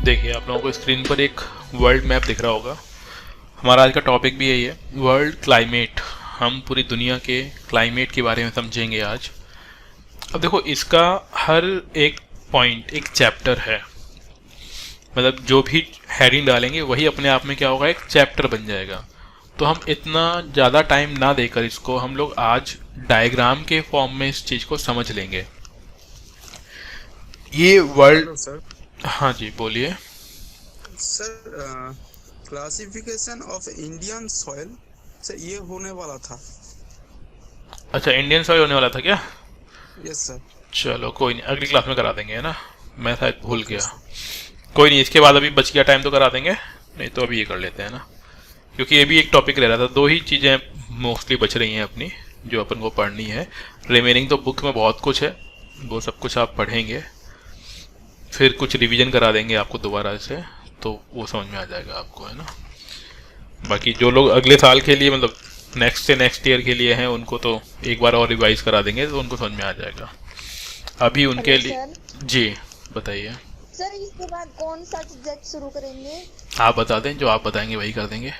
देखिए आप लोगों को स्क्रीन पर एक वर्ल्ड मैप दिख रहा होगा। हमारा आज का टॉपिक भी यही है, वर्ल्ड क्लाइमेट। हम पूरी दुनिया के क्लाइमेट के बारे में समझेंगे आज। अब देखो, इसका हर एक पॉइंट एक चैप्टर है, मतलब जो भी हेडिंग डालेंगे वही अपने आप में क्या होगा, एक चैप्टर बन जाएगा। तो हम इतना ज़्यादा टाइम ना देकर इसको हम लोग आज डायग्राम के फॉर्म में इस चीज़ को समझ लेंगे। ये वर्ल्ड। Hello sir. हाँ जी, बोलिए। Sir, classification of Indian soil sir ये होने वाला था। अच्छा, इंडियन सॉइल होने वाला था क्या? Yes sir. चलो कोई नहीं, अगली क्लास में करा देंगे, है ना। मैं शायद भूल ओके गया। सर। कोई नहीं, इसके बाद अभी बच गया टाइम तो करा देंगे, नहीं तो अभी ये कर लेते हैं ना, क्योंकि ये भी एक टॉपिक रह रहा था। दो ही चीज़ें मोस्टली बच रही हैं अपनी जो अपन को पढ़नी है। रिमेनिंग तो बुक में बहुत कुछ है, वो सब कुछ आप पढ़ेंगे, फिर कुछ रिवीजन करा देंगे आपको दोबारा से, तो वो समझ में आ जाएगा आपको, है ना। बाकी जो लोग अगले साल के लिए, मतलब नेक्स्ट से नेक्स्ट ईयर के लिए हैं, उनको तो एक बार और रिवाइज करा देंगे तो उनको समझ में आ जाएगा। अभी उनके हेलो लिए सर। जी बताइए। सर इसके बाद कौन सा सब्जेक्ट शुरू करेंगे? आप बता दें, जो आप बताएंगे वही कर देंगे।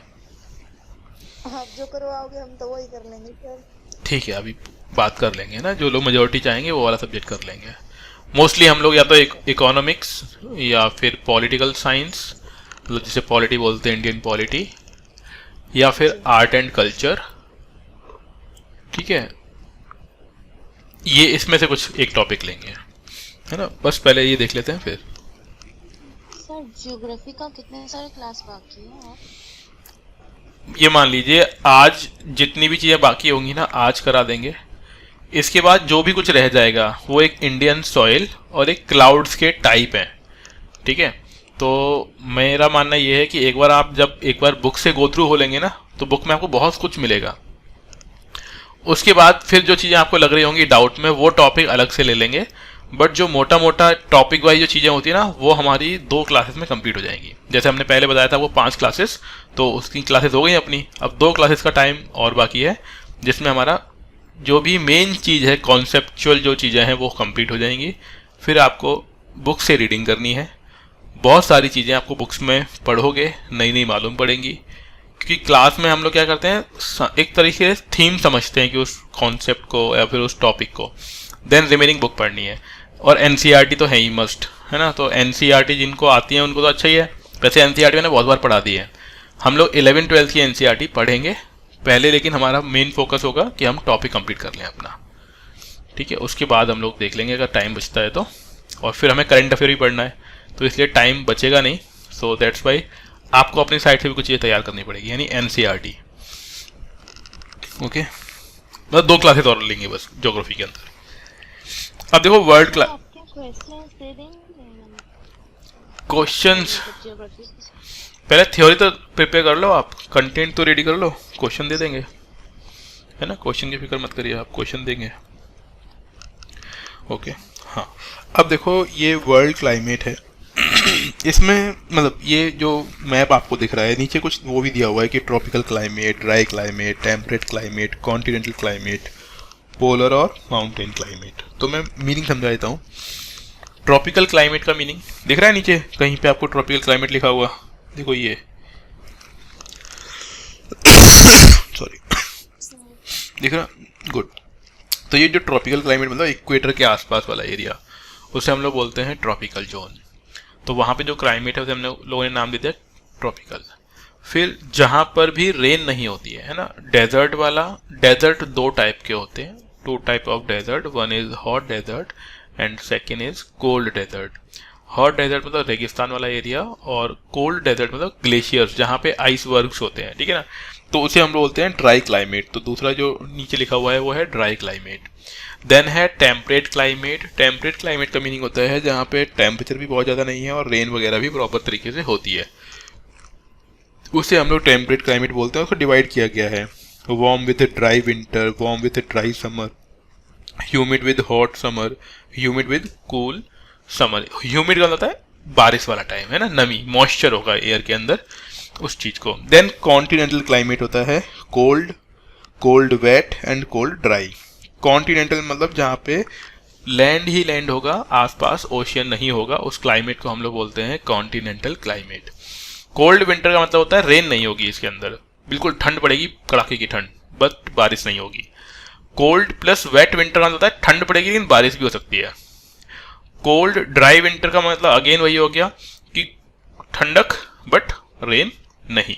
आप जो करवाओगे हम तो वही कर लेंगे सर। ठीक है, अभी बात कर लेंगे ना, जो लोग मेजोरिटी चाहेंगे वो वाला सब्जेक्ट कर लेंगे। मोस्टली हम लोग या तो इकोनॉमिक्स या फिर पॉलिटिकल साइंस, मतलब जिसे पॉलिटी बोलते हैं, इंडियन पॉलिटी, या फिर आर्ट एंड कल्चर। ठीक है, ये इसमें से कुछ एक टॉपिक लेंगे, है ना। बस पहले ये देख लेते हैं फिर। सर ज्योग्राफी का कितने सारे क्लास बाकी है? और ये मान लीजिए आज जितनी भी चीज़ें बाकी होंगी ना, आज करा देंगे। इसके बाद जो भी कुछ रह जाएगा वो एक इंडियन सॉइल और एक क्लाउड्स के टाइप हैं। ठीक है, तो मेरा मानना ये है कि एक बार आप जब एक बार बुक से गो थ्रू हो लेंगे ना, तो बुक में आपको बहुत कुछ मिलेगा। उसके बाद फिर जो चीज़ें आपको लग रही होंगी डाउट में, वो टॉपिक अलग से ले लेंगे। बट जो मोटा मोटा टॉपिक वाइज जो चीज़ें होती है ना, वो हमारी 2 क्लासेस में कंप्लीट हो जाएंगी। जैसे हमने पहले बताया था वो 5 क्लासेस, तो उसकी क्लासेस हो गई अपनी। अब 2 क्लासेस का टाइम और बाकी है, जिसमें हमारा जो भी मेन चीज़ है, कॉन्सेप्चुअल जो चीज़ें हैं वो कंप्लीट हो जाएंगी। फिर आपको बुक से रीडिंग करनी है। बहुत सारी चीज़ें आपको बुक्स में पढ़ोगे, नई नई मालूम पड़ेंगी, क्योंकि क्लास में हम लोग क्या करते हैं, एक तरीके से थीम समझते हैं कि उस कॉन्सेप्ट को या फिर उस टॉपिक को। देन रिमेनिंग बुक पढ़नी है, और एनसीईआरटी तो है ही मस्ट, है ना। तो एनसीईआरटी जिनको आती है उनको तो अच्छा ही है। वैसे एनसीईआरटी मैंने बहुत बार पढ़ा दी है। हम लोग 11-12 की एनसीईआरटी पढ़ेंगे पहले, लेकिन हमारा मेन फोकस होगा कि हम टॉपिक कंप्लीट कर लें अपना। ठीक है, उसके बाद हम लोग देख लेंगे अगर टाइम बचता है तो। और फिर हमें करंट अफेयर भी पढ़ना है, तो इसलिए टाइम बचेगा नहीं। सो दैट्स वाई आपको अपनी साइड से भी कुछ चीज़ें तैयार करनी पड़ेगी, यानी एनसीईआरटी। ओके, मतलब 2 क्लासेस और लेंगे बस ज्योग्राफी के अंदर। अब देखो वर्ल्ड क्लास आपके क्वेश्चंस दे देंगे? क्वेश्चंस ज्योग्राफी पहले थ्योरी तो प्रिपेयर कर लो, आप कंटेंट तो रेडी कर लो, क्वेश्चन दे देंगे, है ना। क्वेश्चन की फिक्र मत करिए, आप क्वेश्चन देंगे। ओके, हाँ। अब देखो ये वर्ल्ड क्लाइमेट है। इसमें मतलब ये जो मैप आपको दिख रहा है, नीचे कुछ वो भी दिया हुआ है कि tropical climate, dry climate, temperate climate, continental climate, polar और माउंटेन क्लाइमेट। तो मैं मीनिंग समझा देता हूँ। ट्रॉपिकल क्लाइमेट का मीनिंग दिख रहा है नीचे कहीं पे आपको, ट्रॉपिकल क्लाइमेट लिखा हुआ, देखो ये सॉरी दिख रहा, गुड। तो ये जो ट्रॉपिकल क्लाइमेट मतलब इक्वेटर के आसपास वाला एरिया, उसे हम लोग बोलते हैं ट्रॉपिकल जोन। तो वहाँ पे जो क्लाइमेट है उसे हम लोगों ने नाम दे दिया ट्रॉपिकल। फिर जहाँ पर भी रेन नहीं होती है ना, डेजर्ट वाला। डेजर्ट 2 टाइप के होते हैं, 2 type of desert. One is hot desert and second is cold desert. Hot desert मतलब रेगिस्तान वाला एरिया, और कोल्ड डेजर्ट मतलब ग्लेशियर्स, जहाँ पे आइस वर्क्स होते हैं, ठीक है ना। तो उसे हम लोग बोलते हैं ड्राई क्लाइमेट। तो दूसरा जो नीचे लिखा हुआ है वो है ड्राई क्लाइमेट। देन है टेम्परेट क्लाइमेट। टेम्परेट क्लाइमेट का मीनिंग होता है जहाँ पे टेम्परेचर भी बहुत ज़्यादा नहीं है और रेन वगैरह भी प्रॉपर तरीके से होती है, उसे हम लोग टेम्परेट क्लाइमेट बोलते हैं। उसको डिवाइड किया गया है, warm with dry winter, warm with dry summer, humid with hot summer, humid with cool summer. Humid का होता है बारिश वाला टाइम, है ना, नमी, मॉइस्चर होगा एयर के अंदर, उस चीज़ को। देन कॉन्टिनेंटल क्लाइमेट होता है cold, cold wet and cold dry. Continental मतलब जहाँ पे लैंड ही लैंड होगा, आसपास ओशियन नहीं होगा, उस क्लाइमेट को हम लोग बोलते हैं कॉन्टिनेंटल क्लाइमेट। कोल्ड विंटर का मतलब होता है रेन नहीं होगी इसके अंदर, बिल्कुल ठंड पड़ेगी, कड़ाके की ठंड, बट बारिश नहीं होगी। कोल्ड प्लस वेट विंटर का मतलब होता है ठंड पड़ेगी लेकिन बारिश भी हो सकती है। कोल्ड ड्राई विंटर का मतलब अगेन वही हो गया कि ठंडक बट रेन नहीं।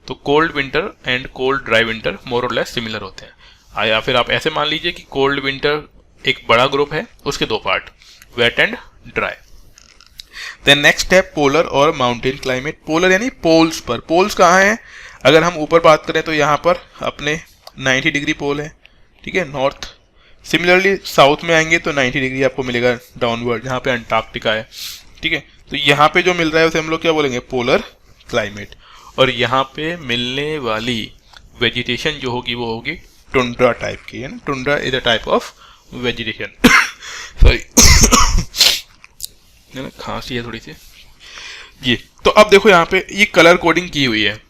तो cold winter and cold dry winter more और लेस सिमिलर होते हैं। या फिर आप ऐसे मान लीजिए कि कोल्ड विंटर एक बड़ा ग्रुप है, उसके दो part, wet and dry. Then next है पोलर और माउंटेन क्लाइमेट। पोलर यानी पोल्स पर। पोल्स कहाँ हैं? अगर हम ऊपर बात करें तो यहाँ पर अपने 90 डिग्री पोल है, ठीक है, नॉर्थ। सिमिलरली साउथ में आएंगे तो 90 डिग्री आपको मिलेगा डाउनवर्ड, जहाँ पे अंटार्कटिका है, ठीक है। तो यहाँ पे जो मिल रहा है उसे हम लोग क्या बोलेंगे? Polar climate. और यहाँ पे मिलने वाली वेजिटेशन जो होगी वो होगी टुंड्रा टाइप की, है ना। Tundra is a type of vegetation. Sorry, खांसी है थोड़ी सी ये। तो अब देखो यहाँ पे ये कलर कोडिंग की हुई है।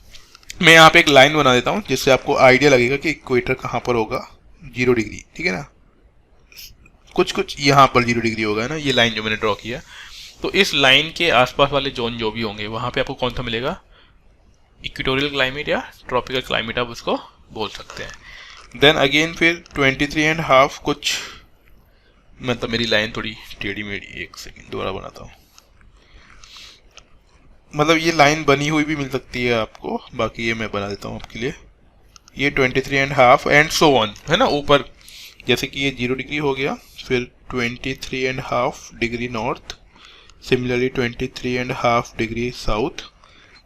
मैं यहाँ पे एक लाइन बना देता हूँ जिससे आपको आइडिया लगेगा कि इक्वेटर कहाँ पर होगा। 0 डिग्री, ठीक है ना, कुछ यहाँ पर 0 डिग्री होगा, है ना, ये लाइन जो मैंने ड्रॉ किया। तो इस लाइन के आसपास वाले जोन जो भी होंगे वहाँ पे आपको कौन सा मिलेगा? इक्वेटोरियल क्लाइमेट या ट्रॉपिकल क्लाइमेट आप उसको बोल सकते हैं। देन अगेन फिर 23.5 कुछ, मतलब मेरी लाइन थोड़ी टेढ़ी मेढ़ी, एक सेकेंड दोबारा बनाता हूँ। मतलब ये लाइन बनी हुई भी मिल सकती है आपको, बाकी ये मैं बना देता हूँ आपके लिए। ये 23.5 एंड सो ऑन, है ना। ऊपर जैसे कि ये 0 डिग्री हो गया, फिर 23.5 degree north, similarly 23.5 degree south,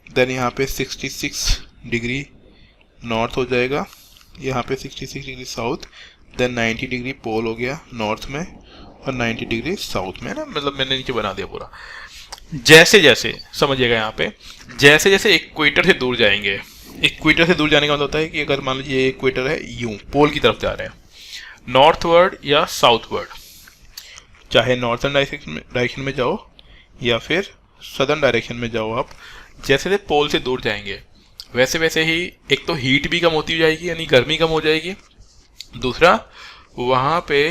then यहाँ पे 66 डिग्री नॉर्थ हो जाएगा, यहाँ पे 66 डिग्री साउथ, देन 90 डिग्री पोल हो गया नॉर्थ में और 90 डिग्री साउथ में, ना। मतलब मैंने नीचे बना दिया पूरा। जैसे जैसे समझिएगा यहाँ पे, जैसे जैसे इक्वेटर से दूर जाएंगे, इक्वेटर से दूर जाने का मतलब होता है कि अगर मान लीजिए ये इक्वेटर है, यूं पोल की तरफ जा रहे हैं, नॉर्थवर्ड या साउथवर्ड, चाहे नॉर्थर्न डायरेक्शन में जाओ या फिर सदर्न डायरेक्शन में जाओ आप, जैसे जैसे पोल से दूर जाएंगे वैसे वैसे ही एक तो हीट भी कम होती जाएगी, यानी गर्मी कम हो जाएगी। दूसरा, वहाँ पे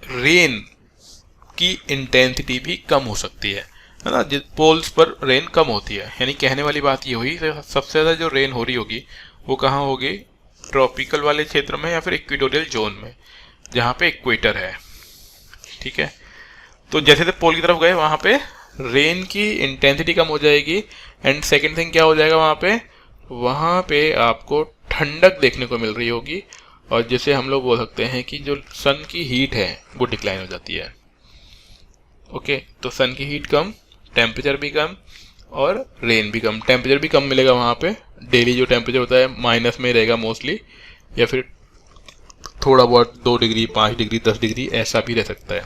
रेन की इंटेंसिटी भी कम हो सकती है ना। जिस पोल्स पर रेन कम होती है, यानी कहने वाली बात ये हुई सबसे ज़्यादा जो रेन हो रही होगी वो कहाँ होगी? ट्रॉपिकल वाले क्षेत्र में या फिर इक्वेटोरियल जोन में, जहाँ पे इक्वेटर है, ठीक है। तो जैसे जैसे पोल की तरफ गए वहाँ पे रेन की इंटेंसिटी कम हो जाएगी। एंड सेकेंड थिंग क्या हो जाएगा वहाँ पे आपको ठंडक देखने को मिल रही होगी, और जिसे हम लोग बोल सकते हैं कि जो सन की हीट है वो डिक्लाइन हो जाती है। ओके, तो सन की हीट कम, टेम्परेचर भी कम और रेन भी कम। टेम्परेचर भी कम मिलेगा वहाँ पे, डेली जो टेम्परेचर होता है माइनस में रहेगा मोस्टली, या फिर थोड़ा बहुत 2 डिग्री 5 डिग्री 10 डिग्री ऐसा भी रह सकता है,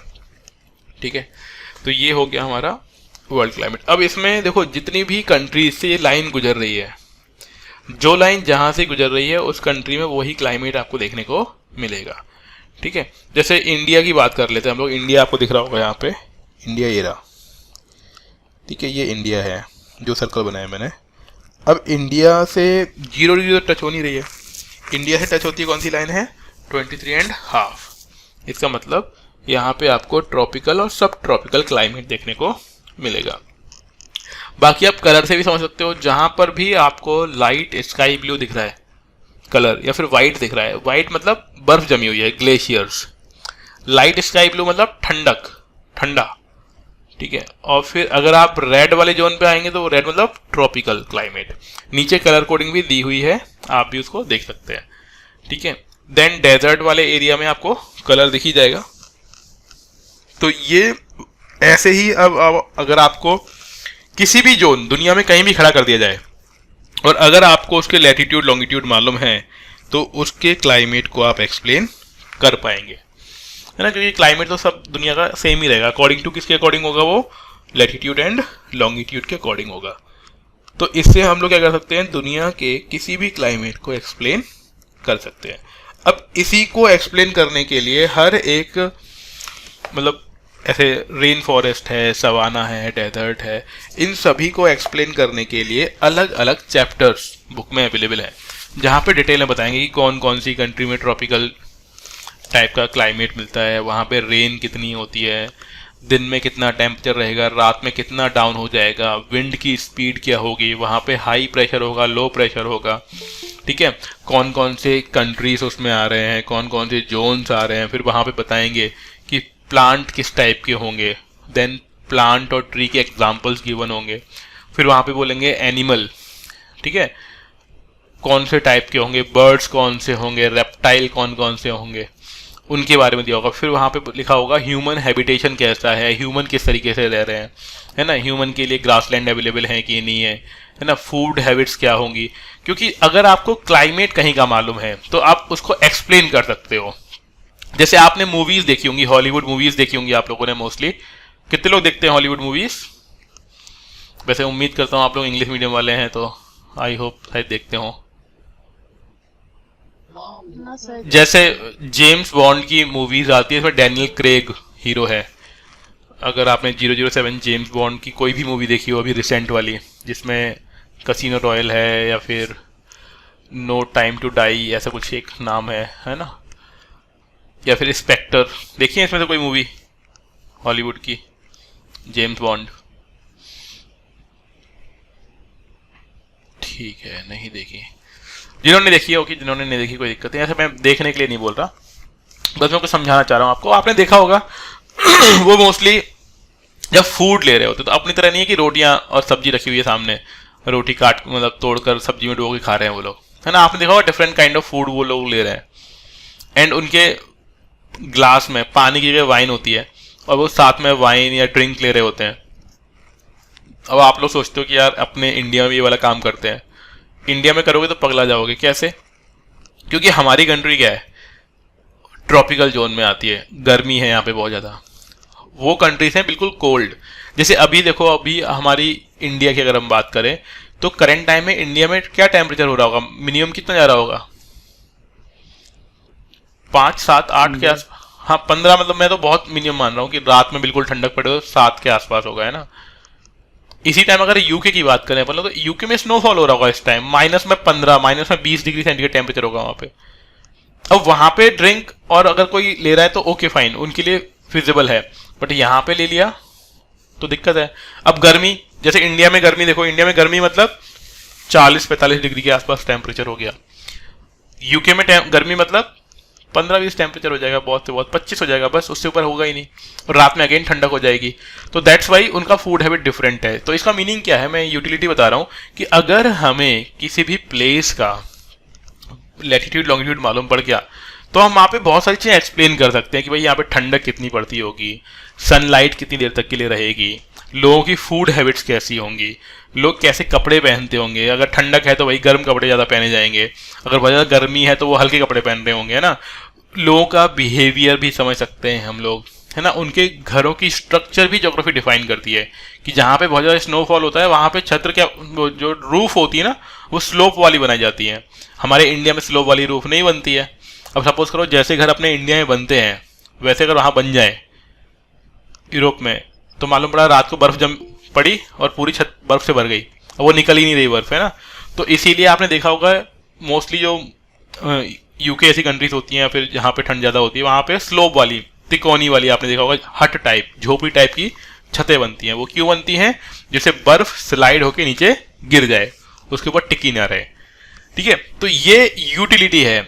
ठीक है। तो ये हो गया हमारा वर्ल्ड क्लाइमेट। अब इसमें देखो जितनी भी कंट्रीज से ये लाइन गुजर रही है, जो लाइन जहाँ से गुजर रही है उस कंट्री में वही क्लाइमेट आपको देखने को मिलेगा, ठीक है। जैसे इंडिया की बात कर लेते हैं हम लोग। इंडिया आपको दिख रहा होगा यहाँ पे, इंडिया ये रहा, ठीक है, ये इंडिया है जो सर्कल बनाया मैंने। अब इंडिया से 0 डिग्री तो टच हो नहीं रही है, इंडिया से टच होती है कौन सी लाइन है? 23.5। इसका मतलब यहाँ पे आपको ट्रॉपिकल और सब ट्रॉपिकल क्लाइमेट देखने को मिलेगा। बाकी आप कलर से भी समझ सकते हो, जहाँ पर भी आपको लाइट स्काई ब्लू दिख रहा है कलर, या फिर वाइट दिख रहा है, वाइट मतलब बर्फ जमी हुई है, ग्लेशियर्स। लाइट स्काई ब्लू मतलब ठंडक, ठंडा, ठीक है। और फिर अगर आप रेड वाले जोन पे आएंगे तो रेड मतलब ट्रॉपिकल क्लाइमेट। नीचे कलर कोडिंग भी दी हुई है, आप भी उसको देख सकते हैं, ठीक है। देन डेजर्ट वाले एरिया में आपको कलर दिख ही जाएगा। तो ये ऐसे ही अब अगर आपको किसी भी जोन दुनिया में कहीं भी खड़ा कर दिया जाए और अगर आपको उसके लैटिट्यूड लॉन्गिट्यूड मालूम है तो उसके क्लाइमेट को आप एक्सप्लेन कर पाएंगे, है ना। क्योंकि क्लाइमेट तो सब दुनिया का सेम ही रहेगा, अकॉर्डिंग टू किसके अकॉर्डिंग होगा? वो लैटिट्यूड एंड लॉन्गिट्यूड के अकॉर्डिंग होगा। तो इससे हम लोग क्या कर सकते हैं? दुनिया के किसी भी क्लाइमेट को एक्सप्लेन कर सकते हैं। अब इसी को एक्सप्लेन करने के लिए हर एक, मतलब ऐसे रेन फॉरेस्ट है, सवाना है, डेजर्ट है, इन सभी को एक्सप्लेन करने के लिए अलग अलग चैप्टर्स बुक में अवेलेबल है, जहाँ पे डिटेल में बताएंगे कि कौन कौन सी कंट्री में ट्रॉपिकल टाइप का क्लाइमेट मिलता है, वहाँ पे रेन कितनी होती है, दिन में कितना टेम्परेचर रहेगा, रात में कितना डाउन हो जाएगा, विंड की स्पीड क्या होगी, वहाँ पे हाई प्रेशर होगा, लो प्रेशर होगा, ठीक है, कौन कौन से कंट्रीज उसमें आ रहे हैं, कौन कौन से जोन्स आ रहे हैं, फिर वहाँ पे बताएंगे कि प्लांट किस टाइप के होंगे, देन प्लांट और ट्री के एग्जाम्पल्स गिवन होंगे, फिर वहाँ पे बोलेंगे एनिमल, ठीक है, कौन से टाइप के होंगे, बर्ड्स कौन से होंगे, रेप्टाइल कौन कौन से होंगे, उनके बारे में दिया होगा। फिर वहाँ पे लिखा होगा ह्यूमन हैबिटेशन कैसा है, ह्यूमन किस तरीके से रह रहे हैं, है ना, ह्यूमन के लिए ग्रासलैंड अवेलेबल है कि नहीं है ना, फूड हैबिट्स क्या होंगी, क्योंकि अगर आपको क्लाइमेट कहीं का मालूम है तो आप उसको एक्सप्लेन कर सकते हो। जैसे आपने मूवीज देखी होंगी, हॉलीवुड मूवीज देखी होंगी आप लोगों ने मोस्टली, कितने लोग देखते हैं हॉलीवुड मूवीज? वैसे उम्मीद करता हूँ आप लोग इंग्लिश मीडियम वाले हैं तो आई होप शायद देखते हो। ना सर। जैसे जेम्स बॉन्ड की मूवीज आती है, इसमें डैनियल क्रेग हीरो है। अगर आपने 007 जेम्स बॉन्ड की कोई भी मूवी देखी हो अभी रिसेंट वाली, जिसमें कसिनो रॉयल है या फिर नो टाइम टू डाई ऐसा कुछ एक नाम है ना, या फिर स्पेक्टर, देखिए इसमें से कोई मूवी हॉलीवुड की जेम्स बॉन्ड? ठीक है, नहीं देखी। जिन्होंने देखी है ओके, जिन्होंने नहीं देखी कोई दिक्कत नहीं, ऐसे मैं देखने के लिए नहीं बोल रहा, बस मैं कुछ समझाना चाह रहा हूँ आपको। आपने देखा होगा वो मोस्टली जब फूड ले रहे होते तो अपनी तरह नहीं है कि रोटियां और सब्जी रखी हुई है सामने, रोटी काट मतलब तोड़कर सब्जी में डुबो के खा रहे हैं वो लोग, है ना। आपने देखा होगा डिफरेंट काइंड ऑफ फूड वो लोग ले रहे हैं, एंड उनके ग्लास में पानी की जगह वाइन होती है और वो साथ में वाइन या ड्रिंक ले रहे होते हैं। अब आप लोग सोचते हो कि यार अपने इंडिया में ये वाला काम करते हैं, इंडिया में करोगे तो पगला जाओगे। कैसे? क्योंकि हमारी कंट्री क्या है, ट्रॉपिकल जोन में आती है, गर्मी है यहाँ पे बहुत ज़्यादा। वो कंट्रीज हैं बिल्कुल कोल्ड। जैसे अभी देखो, अभी हमारी इंडिया की अगर हम बात करें तो करंट टाइम में इंडिया में क्या टेम्परेचर हो रहा होगा, मिनिमम कितना जा रहा होगा? 5, 7, 8 के आसपास। हाँ 15, मतलब मैं तो बहुत मिनिमम मान रहा हूँ कि रात में बिल्कुल ठंडक पड़े तो 7 के आसपास होगा, है ना। इसी टाइम अगर यूके की बात करें मतलब, तो यूके में स्नोफॉल हो रहा होगा इस टाइम, -15, -20 डिग्री सेंटीग्रेड टेम्परेचर होगा वहाँ पे। अब वहाँ पे ड्रिंक और अगर कोई ले रहा है तो ओके फाइन, उनके लिए फिजिबल है, बट यहाँ पे ले लिया तो दिक्कत है। अब गर्मी, जैसे इंडिया में गर्मी देखो, इंडिया में गर्मी मतलब 40-45 डिग्री के आसपास टेम्परेचर हो गया। यूके में गर्मी मतलब 15-20 टेम्परेचर हो जाएगा, बहुत से बहुत 25 हो जाएगा, बस उससे ऊपर होगा ही नहीं, और रात में अगेन ठंडक हो जाएगी। तो दैट्स वाई उनका फूड हैबिट डिफरेंट है। तो इसका मीनिंग क्या है, मैं यूटिलिटी बता रहा हूँ कि अगर हमें किसी भी प्लेस का लैटिट्यूड लॉन्गिट्यूड मालूम पड़ गया तो हम वहाँ पे बहुत सारी चीज़ें एक्सप्लेन कर सकते हैं कि भाई यहाँ पे ठंडक कितनी पड़ती होगी, सनलाइट कितनी देर तक के लिए रहेगी, लोगों की फूड हैबिट्स कैसी होंगी, लोग कैसे कपड़े पहनते होंगे, अगर ठंडक है तो भाई गर्म कपड़े ज़्यादा पहने जाएंगे, अगर बहुत ज़्यादा गर्मी है तो वो हल्के कपड़े पहन रहे होंगे, है ना। लोगों का बिहेवियर भी समझ सकते हैं हम लोग, है ना। उनके घरों की स्ट्रक्चर भी ज्योग्राफी डिफाइन करती है कि जहाँ पे बहुत ज़्यादा स्नोफॉल होता है वहाँ पे छत्र क्या, जो रूफ होती है ना वो स्लोप वाली बनाई जाती है। हमारे इंडिया में स्लोप वाली रूफ नहीं बनती है। अब सपोज करो जैसे घर अपने इंडिया में बनते हैं वैसे अगर वहाँ बन जाए यूरोप में, तो मालूम पड़ा रात को बर्फ जम पड़ी और पूरी छत बर्फ से भर गई, और वो निकल ही नहीं रही बर्फ, है ना। तो इसीलिए आपने देखा होगा मोस्टली जो यूके ऐसी कंट्रीज होती हैं या फिर जहाँ पे ठंड ज़्यादा होती है वहाँ पे स्लोप वाली, तिकोनी वाली, आपने देखा होगा हट टाइप, झोपड़ी टाइप की छतें बनती हैं। वो क्यों बनती हैं? जिससे बर्फ स्लाइड होके नीचे गिर जाए, उसके ऊपर टिकी ना रहे, ठीक है। तो ये यूटिलिटी है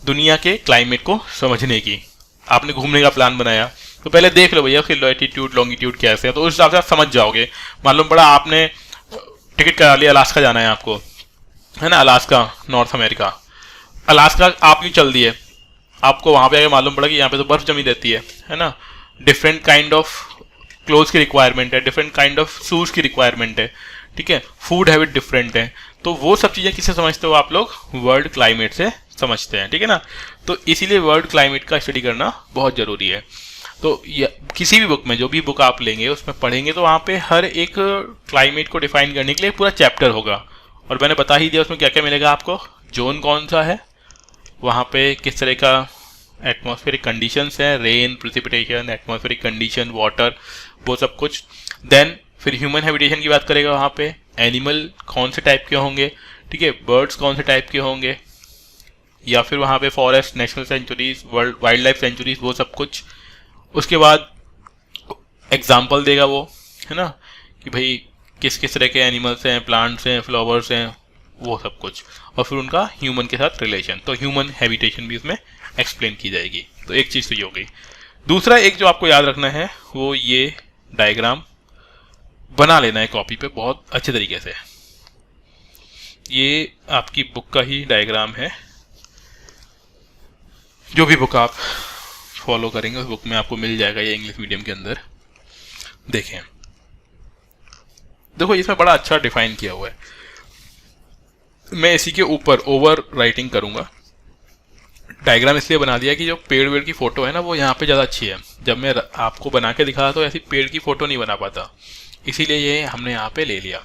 दुनिया के क्लाइमेट को समझने की। आपने घूमने का प्लान बनाया तो पहले देख लो भैया उसकी लैटिट्यूड लॉन्गिट्यूड कैसे है, तो उस हिसाब से आप समझ जाओगे। मालूम पड़ा आपने टिकट करा लिया, अलास्का जाना है आपको, है ना, अलास्का नॉर्थ अमेरिका, अलास्का आप यूँ चल दिए, आपको वहाँ पे आगे मालूम पड़ा कि यहाँ पे तो बर्फ जमी रहती है ना। डिफरेंट काइंड ऑफ क्लोथ्स की रिक्वायरमेंट है, डिफरेंट काइंड ऑफ शूज़ की रिक्वायरमेंट है, ठीक है। फूड हैबिट डिफरेंट है, तो वो सब चीज़ें किससे समझते हो आप लोग? वर्ल्ड क्लाइमेट से समझते हैं, ठीक है ना। तो इसीलिए वर्ल्ड क्लाइमेट का स्टडी करना बहुत ज़रूरी है। तो किसी भी बुक में, जो भी बुक आप लेंगे उसमें पढ़ेंगे तो वहाँ पे हर एक क्लाइमेट को डिफाइन करने के लिए पूरा चैप्टर होगा, और मैंने बता ही दिया उसमें क्या क्या मिलेगा आपको। जोन कौन सा है, वहाँ पे किस तरह का एटमॉस्फेरिक कंडीशंस है, rain, precipitation, atmospheric condition, water, वो सब कुछ। देन फिर ह्यूमन हैबिटेशन की बात करेगा, वहाँ पे एनिमल कौन से टाइप के होंगे, ठीक है, बर्ड्स कौन से टाइप के होंगे, या फिर वहाँ पे forest, national sanctuaries, world wild life sanctuaries, वो सब कुछ। उसके बाद एग्जाम्पल देगा वो, है ना, कि भाई किस किस तरह के एनिमल्स हैं, प्लांट्स हैं, फ्लावर्स हैं, वो सब कुछ। और फिर उनका ह्यूमन के साथ रिलेशन, तो ह्यूमन हैबिटेशन भी इसमें एक्सप्लेन की जाएगी। तो एक चीज़ तो ये हो गई। दूसरा एक जो आपको याद रखना है वो ये डायग्राम बना लेना है कॉपी पे बहुत अच्छे तरीके से। ये आपकी बुक का ही डायग्राम है, जो भी बुक आप फॉलो करेंगे उस बुक में आपको मिल जाएगा ये इंग्लिश मीडियम के अंदर। देखें, देखो इसमें बड़ा अच्छा डिफाइन किया हुआ है। मैं इसी के ऊपर ओवर राइटिंग करूंगा। डायग्राम इसलिए बना दिया कि जो पेड़ वेड़ की फोटो है ना वो यहाँ पे ज़्यादा अच्छी है। जब मैं आपको बना के दिखा तो ऐसी पेड़ की फोटो नहीं बना पाता, इसीलिए ये हमने यहाँ पे ले लिया।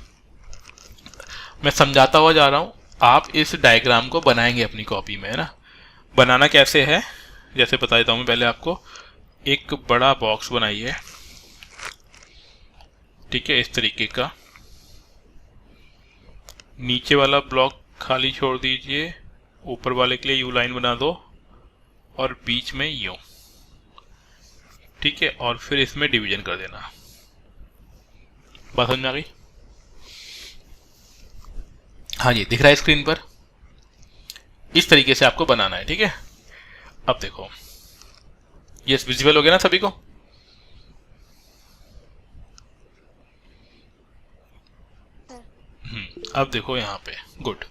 मैं समझाता हुआ जा रहा हूँ, आप इस डायग्राम को बनाएंगे अपनी कॉपी में, है ना। बनाना कैसे है जैसे बता देता हूँ मैं पहले आपको। एक बड़ा बॉक्स बनाइए, ठीक है, इस तरीके का। नीचे वाला ब्लॉक खाली छोड़ दीजिए, ऊपर वाले के लिए यू लाइन बना दो और बीच में यू, ठीक है, और फिर इसमें डिवीजन कर देना। बात समझ में आ गई? हाँ जी, दिख रहा है स्क्रीन पर। इस तरीके से आपको बनाना है, ठीक है। अब देखो ये विजिबल हो गया ना सभी को? अब देखो यहाँ पे, गुड।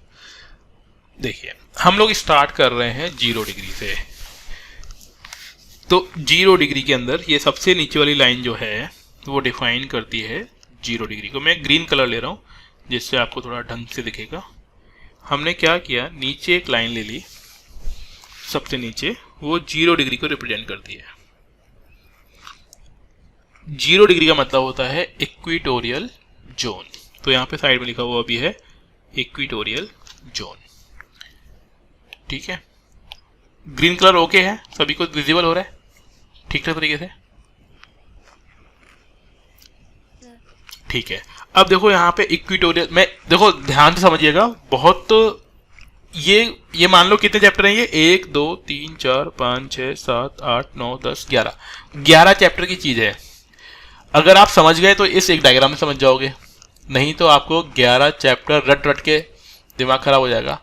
देखिए हम लोग स्टार्ट कर रहे हैं 0 डिग्री से। तो 0 डिग्री के अंदर ये सबसे नीचे वाली लाइन जो है वो डिफाइन करती है 0 डिग्री को। मैं ग्रीन कलर ले रहा हूँ जिससे आपको थोड़ा ढंग से दिखेगा। हमने क्या किया, नीचे एक लाइन ले ली सबसे नीचे, वो 0 डिग्री को रिप्रेजेंट करती है। 0 डिग्री का मतलब होता है इक्वेटोरियल जोन। तो यहाँ पे साइड में लिखा हुआ भी है इक्वेटोरियल जोन, ठीक है। ग्रीन कलर ओके है, सभी को विजिबल हो रहा है ठीक ठाक तरीके से? ठीक है। अब देखो यहाँ पे इक्वेटोरियल में, देखो ध्यान से समझिएगा, बहुत ये मान लो कितने चैप्टर हैं ये, 1 2 3 4 5 6 7 8 9 10 11 चैप्टर की चीज है। अगर आप समझ गए तो इस एक डायग्राम में समझ जाओगे, नहीं तो आपको 11 चैप्टर रट रट के दिमाग खराब हो जाएगा,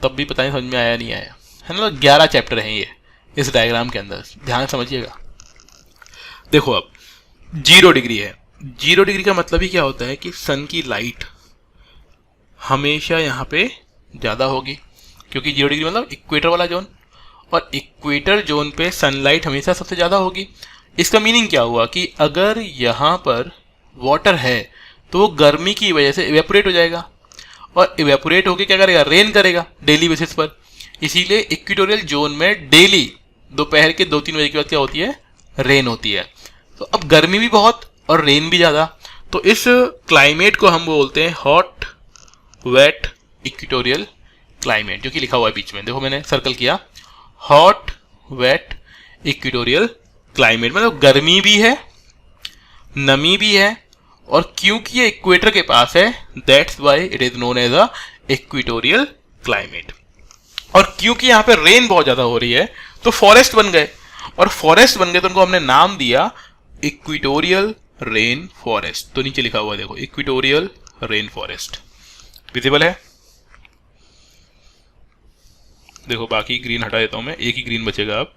तब भी पता नहीं समझ में आया नहीं आया, है ना। 11 चैप्टर हैं ये इस डायग्राम के अंदर, ध्यान समझिएगा। देखो अब 0 डिग्री है। 0 डिग्री का मतलब ही क्या होता है कि सन की लाइट हमेशा यहाँ पे ज़्यादा होगी, क्योंकि 0 डिग्री मतलब इक्वेटर वाला जोन, और इक्वेटर जोन पे सनलाइट हमेशा सबसे ज़्यादा होगी। इसका मीनिंग क्या हुआ कि अगर यहाँ पर वाटर है तो वो गर्मी की वजह से इवेपोरेट हो जाएगा, और इवेपोरेट होकर क्या करेगा, रेन करेगा डेली बेसिस पर। इसीलिए इक्वेटोरियल जोन में डेली दोपहर के 2-3 बजे के बाद क्या होती है, रेन होती है। तो अब गर्मी भी बहुत और रेन भी ज़्यादा, तो इस क्लाइमेट को हम बोलते हैं हॉट वेट इक्वेटोरियल क्लाइमेट, जो कि लिखा हुआ है बीच में, देखो मैंने सर्कल किया, हॉट वेट इक्वेटोरियल क्लाइमेट। मतलब गर्मी भी है, नमी भी है, और क्योंकि ये इक्वेटर के पास है that's why it is known as a equatorial climate. और क्योंकि यहाँ पे रेन बहुत ज़्यादा हो रही है तो फॉरेस्ट बन गए, और फॉरेस्ट बन गए तो उनको हमने नाम दिया इक्वेटोरियल रेन फॉरेस्ट। तो नीचे लिखा हुआ है देखो, इक्वेटोरियल रेन फॉरेस्ट, विजिबल है? देखो बाकी ग्रीन हटा देता हूं मैं, एक ही ग्रीन बचेगा। अब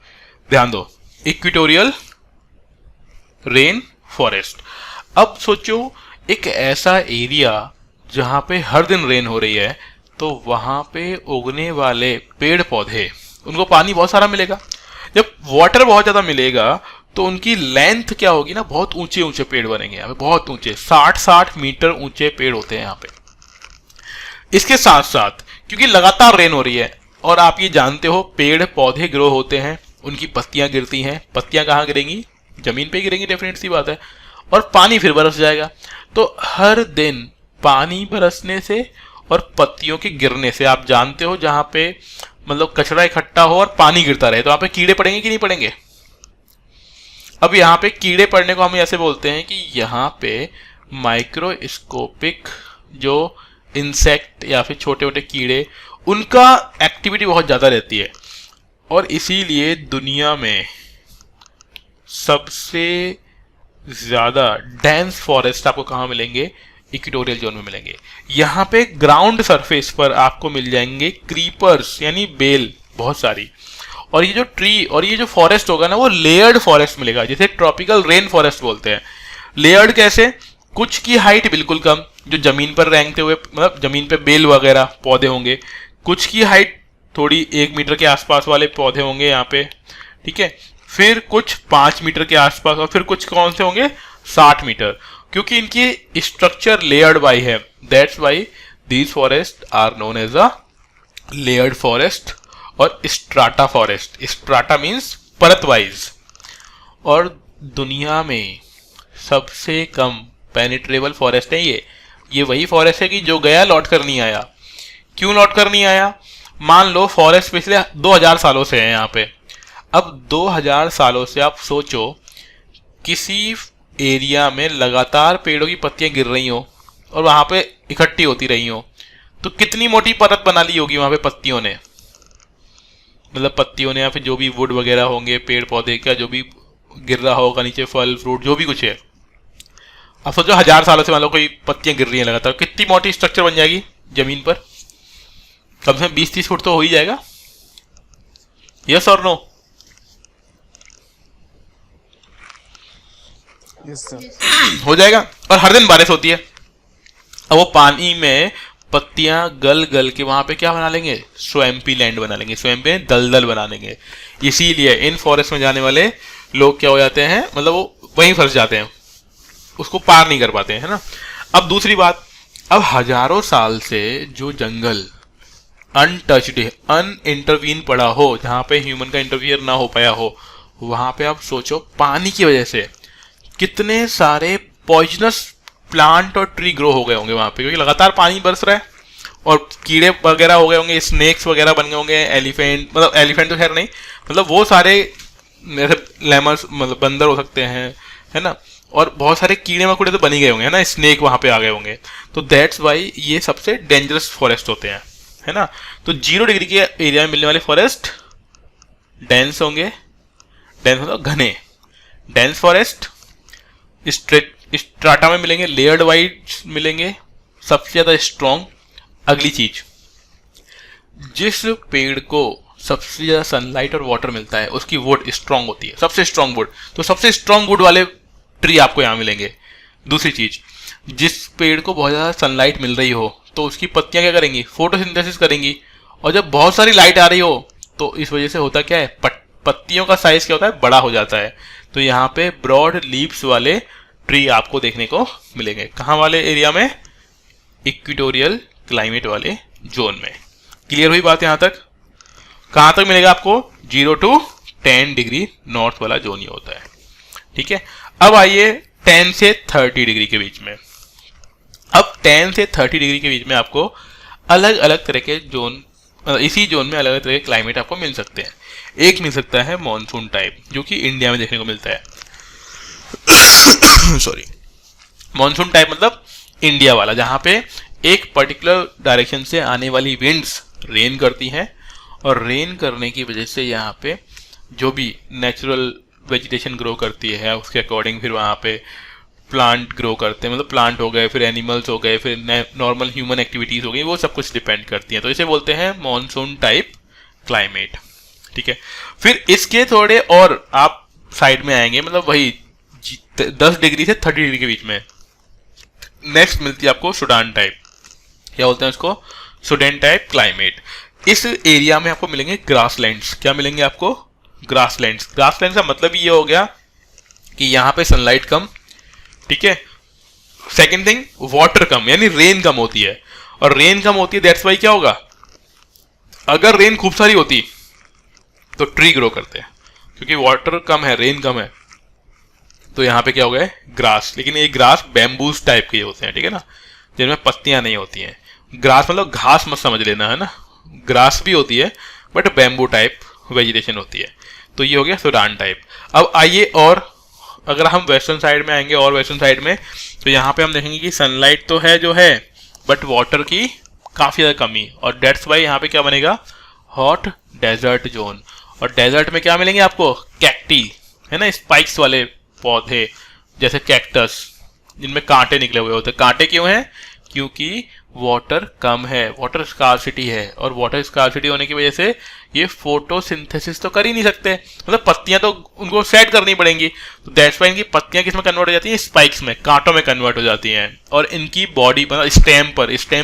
ध्यान दो, इक्वेटोरियल रेन फॉरेस्ट। अब सोचो एक ऐसा एरिया जहां पे हर दिन रेन हो रही है, तो वहां पे उगने वाले पेड़ पौधे, उनको पानी बहुत सारा मिलेगा। जब वाटर बहुत ज्यादा मिलेगा तो उनकी लेंथ क्या होगी ना, बहुत ऊंचे ऊंचे पेड़ बनेंगे यहाँ पे, बहुत ऊंचे, 60-60 मीटर ऊंचे पेड़ होते हैं यहाँ पे। इसके साथ साथ क्योंकि लगातार रेन हो रही है, और आप ये जानते हो पेड़ पौधे ग्रो होते हैं, उनकी पत्तियां गिरती हैं, पत्तियां कहाँ गिरेंगी, जमीन पे गिरेंगी, डेफिनेट सी बात है, और पानी फिर बरस जाएगा। तो हर दिन पानी बरसने से और पत्तियों के गिरने से, आप जानते हो जहां पे मतलब कचरा इकट्ठा हो और पानी गिरता रहे तो वहां पे कीड़े पड़ेंगे कि नहीं पड़ेंगे। अब यहाँ पे कीड़े पड़ने को हम ऐसे बोलते हैं कि यहाँ पे माइक्रोस्कोपिक जो इंसेक्ट या फिर छोटे छोटे कीड़े उनका एक्टिविटी बहुत ज़्यादा रहती है, और इसीलिए दुनिया में सबसे ज़्यादा डेंस फॉरेस्ट आपको कहाँ मिलेंगे? इक्वेटोरियल जोन में मिलेंगे। यहाँ पे ग्राउंड सरफेस पर आपको मिल जाएंगे क्रीपर्स यानी बेल बहुत सारी, और ये जो ट्री और ये जो फॉरेस्ट होगा ना वो लेयर्ड फॉरेस्ट मिलेगा, जिसे ट्रॉपिकल रेन फॉरेस्ट बोलते हैं। लेयर्ड कैसे? कुछ की हाइट बिल्कुल कम, जो जमीन पर रेंगते हुए मतलब जमीन पे बेल वगैरह पौधे होंगे, कुछ की हाइट थोड़ी 1 मीटर के आसपास वाले पौधे होंगे यहाँ पे, ठीक है। फिर कुछ 5 मीटर के आसपास, और फिर कुछ कौन से होंगे 60 मीटर, क्योंकि इनकी स्ट्रक्चर लेयर्ड वाई है। That's why these forest are known as a layered forest और स्ट्राटा फॉरेस्ट। स्ट्राटा मीन्स परत वाइज। और दुनिया में सबसे कम पेनिट्रेबल फॉरेस्ट है ये वही फॉरेस्ट है कि जो गया लौट कर नहीं आया। क्यों लौट कर नहीं आया? मान लो फॉरेस्ट पिछले 2000 सालों से है यहाँ पे। अब 2000 सालों से आप सोचो, किसी एरिया में लगातार पेड़ों की पत्तियां गिर रही हो और वहां पे इकट्ठी होती रही हो, तो कितनी मोटी परत बना ली होगी वहां पे पत्तियों ने, मतलब पत्तियों ने, या फिर जो भी वुड वगैरह होंगे, पेड़ पौधे का जो भी गिर रहा होगा नीचे, फल फ्रूट जो भी कुछ है। अब सोचो 1000 सालों से मान लो कोई पत्तियां गिर रही हैं लगातार, कितनी मोटी स्ट्रक्चर बन जाएगी जमीन पर? कम से कम 20-30 फुट तो हो ही जाएगा। यस और नो? Yes sir. हो जाएगा। और हर दिन बारिश होती है। अब वो पानी में पत्तियां गल गल के वहां पे क्या बना लेंगे? स्वैम्पी लैंड बना लेंगे, स्वैम्पी दलदल बना लेंगे। इसीलिए इन फॉरेस्ट में जाने वाले लोग क्या हो जाते हैं, मतलब वो वहीं फंस जाते हैं, उसको पार नहीं कर पाते हैं, है ना। अब दूसरी बात, अब हजारों साल से जो जंगल अनटच्ड अनइंटरवीन पड़ा हो, जहां पे ह्यूमन का इंटरफियर ना हो पाया हो, वहां पे आप सोचो पानी की वजह से कितने सारे पॉइजनस प्लांट और ट्री ग्रो हो गए होंगे वहां पे, क्योंकि लगातार पानी बरस रहा है और कीड़े वगैरह हो गए होंगे, स्नेक्स वगैरह बन गए होंगे, एलिफेंट, मतलब एलिफेंट तो खैर नहीं, मतलब वो सारे लेमर्स, मतलब बंदर हो सकते हैं, है ना, और बहुत सारे कीड़े मकोड़े तो बन ही गए होंगे, है ना, स्नेक वहां पे आ गए होंगे। तो दैट्स वाई ये सबसे डेंजरस फॉरेस्ट होते हैं, है ना। तो 0 डिग्री के एरिया में मिलने वाले फॉरेस्ट डेंस होंगे, डेंस मतलब घने, डेंस फॉरेस्ट। स्ट्राटा में मिलेंगे लेयर्ड वाइड मिलेंगे, सबसे ज्यादा स्ट्रॉन्ग। अगली चीज, जिस पेड़ को सबसे ज्यादा सनलाइट और वाटर मिलता है उसकी वुड स्ट्रॉन्ग होती है, सबसे स्ट्रॉन्ग वुड, तो सबसे स्ट्रॉन्ग वुड वाले ट्री आपको यहाँ मिलेंगे। दूसरी चीज, जिस पेड़ को बहुत ज्यादा सनलाइट मिल रही हो तो उसकी पत्तियां क्या करेंगी? फोटोसिंथेसिस करेंगी, और जब बहुत सारी लाइट आ रही हो तो इस वजह से होता क्या है, पत्तियों का साइज क्या होता है? बड़ा हो जाता है। तो यहाँ पे ब्रॉड लीव्स वाले ट्री आपको देखने को मिलेंगे। कहाँ वाले एरिया में? इक्वेटोरियल क्लाइमेट वाले जोन में। क्लियर हुई बात यहाँ तक? कहाँ तक मिलेगा आपको? 0 to 10 डिग्री नॉर्थ वाला जोन ही होता है, ठीक है। अब आइए 10 से 30 डिग्री के बीच में। अब 10 से 30 डिग्री के बीच में आपको अलग अलग तरह के जोन, इसी जोन में अलग अलग तरह के क्लाइमेट आपको मिल सकते हैं। एक मिल सकता है मॉनसून टाइप, जो कि इंडिया में देखने को मिलता है। सॉरी, मॉनसून टाइप मतलब इंडिया वाला, जहां पे एक पर्टिकुलर डायरेक्शन से आने वाली विंड्स रेन करती हैं, और रेन करने की वजह से यहाँ पे जो भी नेचुरल वेजिटेशन ग्रो करती है उसके अकॉर्डिंग फिर वहाँ पे प्लांट ग्रो करते हैं, मतलब प्लांट हो गए, फिर एनिमल्स हो गए, फिर नॉर्मल ह्यूमन एक्टिविटीज हो गई, वो सब कुछ डिपेंड करती हैं। तो इसे बोलते हैं मॉनसून टाइप क्लाइमेट, ठीक है। फिर इसके थोड़े और आप साइड में आएंगे, मतलब वही 10 डिग्री से 30 डिग्री के बीच में नेक्स्ट मिलती है आपको सुडान टाइप। क्या बोलते हैं उसको? Sudan type climate. इस एरिया में आपको मिलेंगे ग्रासलैंड्स। क्या मिलेंगे आपको? ग्रासलैंड्स। ग्रासलैंड का मतलब ये हो गया कि यहाँ पे सनलाइट कम, ठीक है। सेकेंड थिंग, वाटर कम, यानी रेन कम होती है, और रेन कम होती है दैट्स वाई क्या होगा? अगर रेन खूब सारी होती तो ट्री ग्रो करते हैं, क्योंकि वाटर कम है, रेन कम है, तो यहाँ पे क्या हो गया? ग्रास। लेकिन ये ग्रास बैम्बूस टाइप के होते हैं, ठीक है ना, जिनमें पत्तियां नहीं होती हैं। ग्रास मतलब घास मत समझ लेना, है ना, ग्रास भी होती है बट बैम्बू टाइप वेजिटेशन होती है। तो ये हो गया सुडान टाइप। अब आइए, और अगर हम वेस्टर्न साइड में आएंगे, और वेस्टर्न साइड में तो यहाँ पे हम देखेंगे कि सनलाइट तो है जो है, बट वाटर की काफ़ी ज़्यादा कमी, और डेट्स वाई यहाँ पे क्या बनेगा, हॉट डेजर्ट जोन। और डेजर्ट में क्या मिलेंगे आपको, कैक्टी, है ना, स्पाइक्स वाले पौधे जैसे कैक्टस जिनमें कांटे निकले हुए होते हैं। कांटे क्यों हैं, क्योंकि वाटर कम है, वाटर स्कार्सिटी है, और वाटर स्कार्सिटी होने की वजह से ये फोटोसिंथेसिस तो कर ही नहीं सकते, मतलब पत्तियां तो उनको सेट करनी पड़ेंगी, तो दैट्स वाई इनकी पत्तियां किस में कन्वर्ट हो जाती हैं, स्पाइक्स में, कांटों में कन्वर्ट हो जाती हैं। और इनकी बॉडी पर स्टेम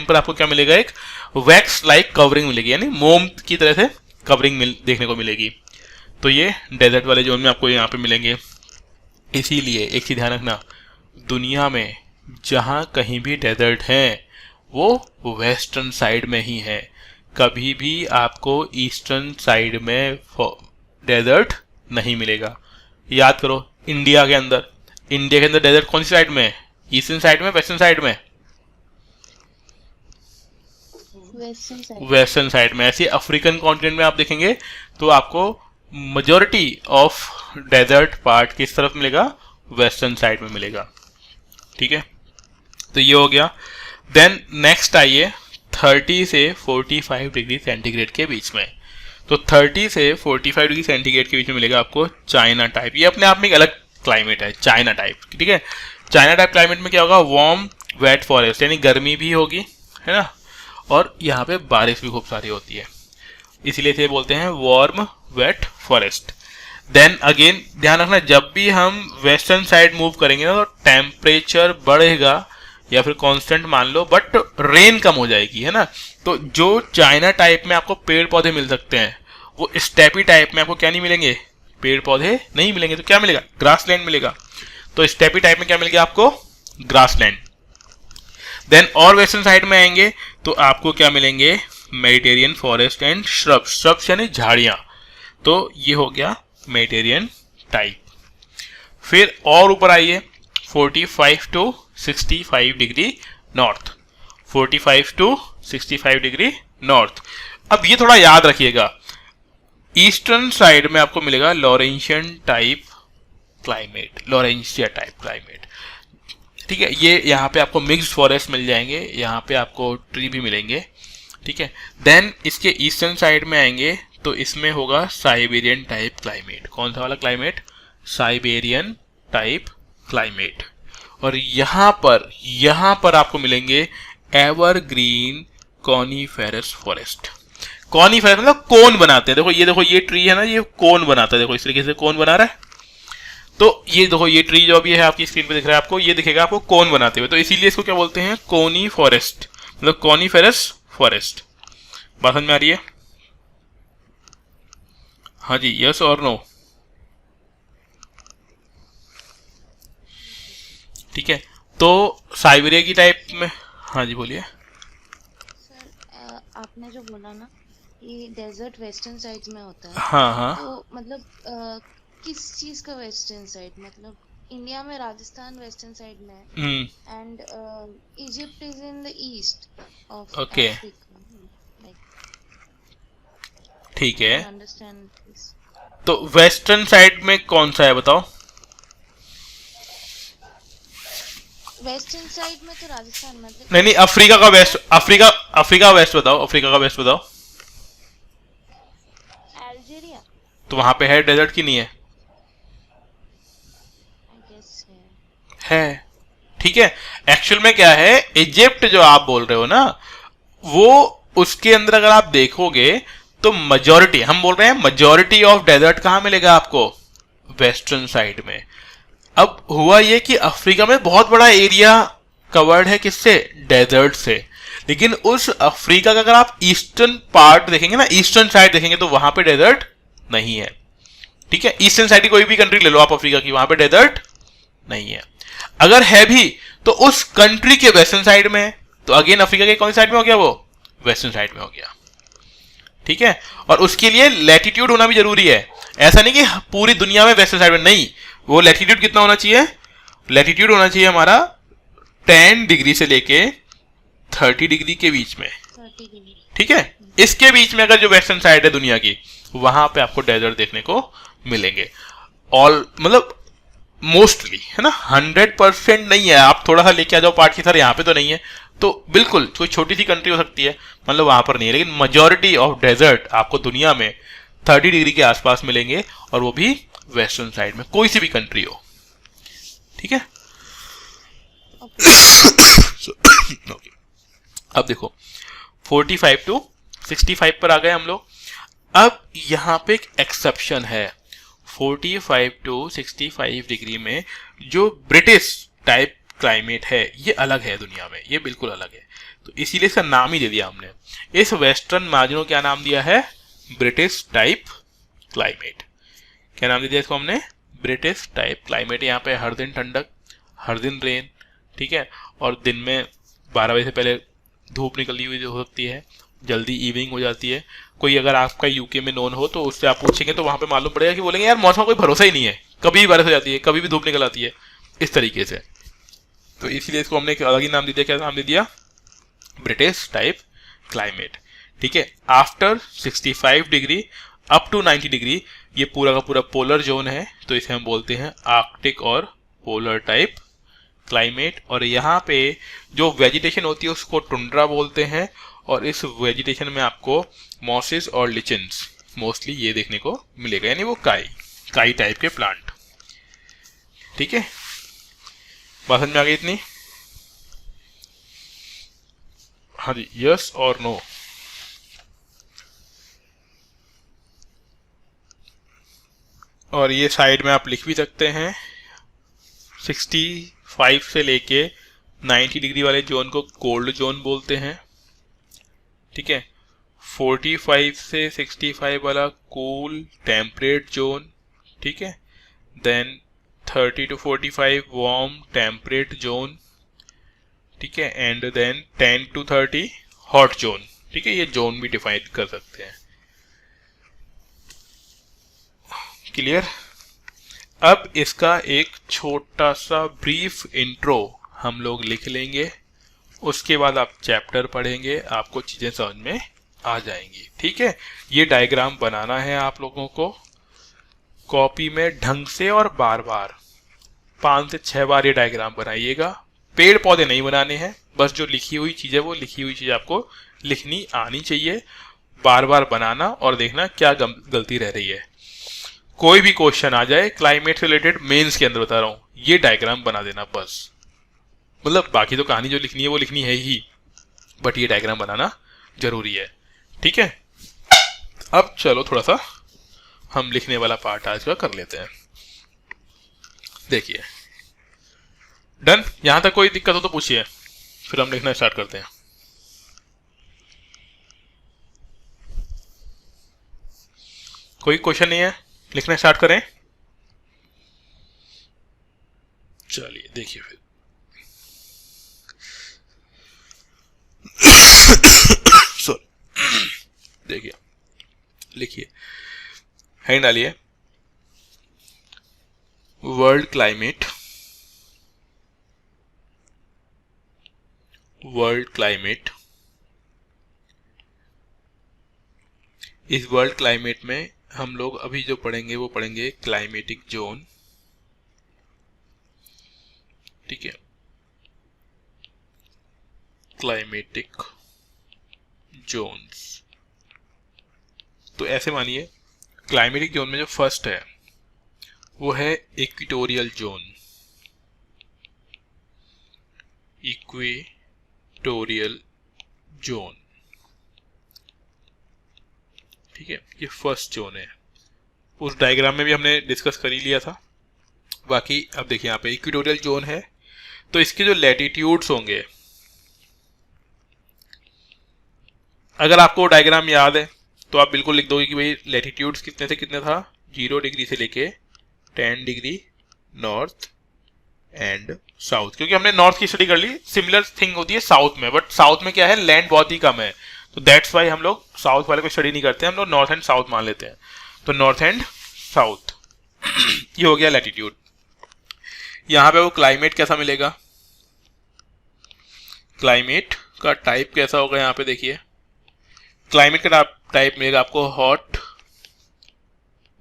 पर आपको क्या मिलेगा, एक वैक्स लाइक कवरिंग मिलेगी, यानी मोम की तरह से कवरिंग देखने को मिलेगी। तो ये डेजर्ट वाले जोन में आपको यहाँ पे मिलेंगे। इसीलिए एक चीज ध्यान रखना, दुनिया में जहां कहीं भी डेजर्ट हैं वो वेस्टर्न साइड में ही है, कभी भी आपको ईस्टर्न साइड में डेजर्ट नहीं मिलेगा। याद करो, इंडिया के अंदर डेजर्ट कौन सी साइड में है, ईस्टर्न साइड में, वेस्टर्न साइड में, वेस्टर्न साइड में। ऐसे अफ्रीकन कॉन्टिनेंट में आप देखेंगे तो आपको मेजॉरिटी ऑफ डेजर्ट पार्ट किस तरफ मिलेगा, वेस्टर्न साइड में मिलेगा। ठीक है, तो ये हो गया। देन नेक्स्ट आइए 30 से 45 डिग्री सेंटीग्रेड के बीच में। तो 30 से 45 डिग्री सेंटीग्रेड के बीच में मिलेगा आपको चाइना टाइप। ये अपने आप में एक अलग क्लाइमेट है, चाइना टाइप। ठीक है, चाइना टाइप क्लाइमेट में क्या होगा, वार्म वेट फॉरेस्ट, यानी गर्मी भी होगी, है ना, और यहाँ पे बारिश भी खूब सारी होती है, इसीलिए इसे बोलते हैं warm wet forest. Then again ध्यान रखना, जब भी हम वेस्टर्न साइड मूव करेंगे ना तो टेम्परेचर बढ़ेगा, या फिर कांस्टेंट मान लो, बट रेन कम हो जाएगी, है ना। तो जो चाइना टाइप में आपको पेड़ पौधे मिल सकते हैं, वो स्टेपी टाइप में आपको क्या नहीं मिलेंगे, पेड़ पौधे नहीं मिलेंगे। तो क्या मिलेगा, ग्रासलैंड मिलेगा। तो स्टेपी टाइप में क्या मिलेगा आपको, ग्रासलैंड। देन और वेस्टर्न साइड में आएंगे तो आपको क्या मिलेंगे, Mediterranean forest and shrubs, shrubs यानी झाड़ियां। तो ये हो गया मेडिटेरियन टाइप। फिर और ऊपर आइए 45 to 65 degree north, 45 to 65 degree north. अब ये थोड़ा याद रखिएगा, ईस्टर्न साइड में आपको मिलेगा Laurentian type climate, Laurentia type climate. ठीक है, ये यहाँ पे आपको मिक्स्ड फॉरेस्ट मिल जाएंगे, यहाँ पे आपको ट्री भी मिलेंगे। ठीक है, देन इसके ईस्टर्न साइड में आएंगे तो इसमें होगा साइबेरियन टाइप क्लाइमेट। कौन सा वाला क्लाइमेट, साइबेरियन टाइप क्लाइमेट। और यहाँ पर आपको मिलेंगे एवरग्रीन कॉनिफेरस फॉरेस्ट। कॉनिफेरस मतलब कोन बनाते हैं, देखो ये ट्री है ना, ये कोन बनाता है, देखो इस तरीके से कोन बना रहा है। तो ये देखो, ये ट्री जो अभी है आपकी स्क्रीन पे दिख रहा है आपको, ये दिखेगा आपको कोन बनाते हुए, तो इसीलिए इसको क्या बोलते हैं, कोनी फॉरेस्ट, मतलब कॉनिफेरस फॉरेस्ट। बात समझ में आ रही है, हाँ जी, यस और नो। ठीक है, तो साइबेरिया की टाइप में, हाँ जी बोलिए। सर आपने जो बोला ना, ये डेजर्ट वेस्टर्न साइड में होता है, हाँ हाँ, तो मतलब किस चीज का वेस्टर्न साइड, मतलब इंडिया में राजस्थान वेस्टर्न साइड में है, and Egypt is in the east of okay, ठीक है। अंडरस्टैंड, तो वेस्टर्न साइड में कौन सा है बताओ, वेस्टर्न साइड में तो राजस्थान, मतलब नहीं अफ्रीका का वेस्ट, अफ्रीका वेस्ट बताओ, अफ्रीका का वेस्ट बताओ। अल्जीरिया, तो वहां पे है डेजर्ट की नहीं है, आई गेस है। ठीक है, एक्चुअल में क्या है, इजिप्ट जो आप बोल रहे हो ना, वो उसके अंदर अगर आप देखोगे तो मेजॉरिटी, हम बोल रहे हैं मेजॉरिटी ऑफ डेजर्ट कहां मिलेगा आपको, वेस्टर्न साइड में। अब हुआ ये कि अफ्रीका में बहुत बड़ा एरिया कवर्ड है किससे, डेजर्ट से, लेकिन उस अफ्रीका का अगर आप ईस्टर्न पार्ट देखेंगे ना, ईस्टर्न साइड देखेंगे तो वहां पे डेजर्ट नहीं है। ठीक है, ईस्टर्न साइड की कोई भी कंट्री ले लो आप अफ्रीका की, वहां पे डेजर्ट नहीं है। अगर है भी तो उस कंट्री के वेस्टर्न साइड में है, तो अगेन अफ्रीका के कौन सी साइड में हो गया, वो वेस्टर्न साइड में हो गया। ठीक है, और उसके लिए लैटिट्यूड होना भी जरूरी है, ऐसा नहीं कि पूरी दुनिया में वेस्टर्न साइड में, नहीं, वो लैटिट्यूड कितना होना चाहिए, लैटिट्यूड होना चाहिए हमारा 10 डिग्री से लेके 30 डिग्री के बीच में। ठीक है, इसके बीच में अगर जो वेस्टर्न साइड है दुनिया की, वहां पे आपको डेजर्ट देखने को मिलेंगे। ऑल मतलब मोस्टली, है ना, 100% नहीं है। आप थोड़ा सा लेके आ जाओ पार्ट की सर यहाँ पे तो नहीं है, तो बिल्कुल कोई छोटी सी कंट्री हो सकती है, मतलब वहां पर नहीं है, लेकिन मेजॉरिटी ऑफ डेजर्ट आपको दुनिया में 30 डिग्री के आसपास मिलेंगे, और वो भी वेस्टर्न साइड में, कोई सी भी कंट्री हो, ठीक है। Okay. अब देखो 45 to 65 पर आ गए हम लोग। अब यहाँ पे एक एक्सेप्शन है, 45 to 65 डिग्री में जो ब्रिटिश टाइप क्लाइमेट है ये अलग है दुनिया में, ये बिल्कुल अलग है, तो इसीलिए इसका नाम ही दे दिया हमने। इस वेस्टर्न मार्जिन को क्या नाम दिया है? British type climate. क्या नाम दे दिया इसको हमने? British type climate. यहाँ पे हर दिन ठंडक, हर दिन रेन, ठीक है, और दिन में 12 बजे से पहले धूप निकली हुई हो सकती है, जल्दी इवनिंग हो जाती है। कोई अगर आपका यूके में नोन हो तो उससे आप पूछेंगे तो वहां पे मालूम पड़ेगा कि बोलेंगे यार मौसम का कोई भरोसा ही नहीं है, कभी भी बारिश हो जाती है, कभी भी धूप निकल आती है, इस तरीके से। तो इसीलिए इसको हमने एक अलग ही नाम दे दिया। क्या नाम दे दिया? ब्रिटिश टाइप क्लाइमेट, ठीक है। After 65 degree up to 90 degree ये पूरा का पूरा पोलर जोन है, तो इसे हम बोलते हैं आर्कटिक और पोलर टाइप क्लाइमेट। और यहाँ पे जो वेजिटेशन होती है उसको टुंड्रा बोलते हैं, और इस वेजिटेशन में आपको मॉसेस और लिचन्स मोस्टली ये देखने को मिलेगा, यानी वो काई टाइप के प्लांट, ठीक है। बात समझ में आ गई इतनी? हाँ जी, यस और नो? और ये साइड में आप लिख भी सकते हैं, 65 से लेके 90 डिग्री वाले जोन को कोल्ड जोन बोलते हैं, ठीक है। 45 से 65 वाला कूल टेम्परेट जोन, ठीक है। Then 30 to 45 warm temperate zone, ठीक है। And then 10 to 30 hot zone, ठीक है। ये जोन भी डिफाइन कर सकते हैं। क्लियर? अब इसका एक छोटा सा ब्रीफ इंट्रो हम लोग लिख लेंगे, उसके बाद आप चैप्टर पढ़ेंगे, आपको चीजें समझ में आ जाएंगी, ठीक है। ये डायग्राम बनाना है आप लोगों को कॉपी में ढंग से, और बार बार 5 से 6 बार ये डायग्राम बनाइएगा। पेड़ पौधे नहीं बनाने हैं, बस जो लिखी हुई चीज है वो लिखी हुई चीज आपको लिखनी आनी चाहिए। बार बार बनाना और देखना क्या गलती रह रही है। कोई भी क्वेश्चन आ जाए क्लाइमेट से रिलेटेड, मेंस के अंदर बता रहा हूं, ये डायग्राम बना देना बस। मतलब बाकी तो कहानी जो लिखनी है वो लिखनी है ही, बट ये डायग्राम बनाना जरूरी है, ठीक है। अब चलो थोड़ा सा हम लिखने वाला पार्ट आज का कर लेते हैं। देखिए, डन? यहां तक कोई दिक्कत हो तो पूछिए, फिर हम लिखना स्टार्ट करते हैं। कोई क्वेश्चन नहीं है? लिखना स्टार्ट करें। चलिए देखिए फिर। सॉरी, देखिए, लिखिए, हेडिंग डालिए, वर्ल्ड क्लाइमेट, वर्ल्ड क्लाइमेट। इस वर्ल्ड क्लाइमेट में हम लोग अभी जो पढ़ेंगे वो पढ़ेंगे क्लाइमेटिक जोन, ठीक है। क्लाइमेटिक जोन्स, तो ऐसे मानिए क्लाइमेटिक जोन में जो फर्स्ट है वो है इक्वेटोरियल जोन। इक्वेटोरियल जोन, ठीक है, ये फर्स्ट जोन है। उस डायग्राम में भी हमने डिस्कस कर ही लिया था। बाकी अब देखिए यहाँ पे इक्वेटोरियल जोन है, तो इसके जो लैटिट्यूड्स होंगे, अगर आपको डायग्राम याद है तो आप बिल्कुल लिख दोगे कि भाई लैटिट्यूड्स कितने से कितने था, 0 डिग्री से लेके 10 डिग्री नॉर्थ एंड साउथ, क्योंकि हमने नॉर्थ की स्टडी कर ली। सिमिलर थिंग होती है साउथ में, बट साउथ में क्या है, लैंड बहुत ही कम है, तो दैट्स वाई हम लोग साउथ वाले को स्टडी नहीं करते, हम लोग नॉर्थ एंड साउथ मान लेते हैं। तो नॉर्थ एंड साउथ ये हो गया लैटिट्यूड। यहां पे वो क्लाइमेट कैसा मिलेगा, क्लाइमेट का टाइप कैसा होगा, यहां पे देखिए क्लाइमेट का टाइप मिलेगा आपको हॉट,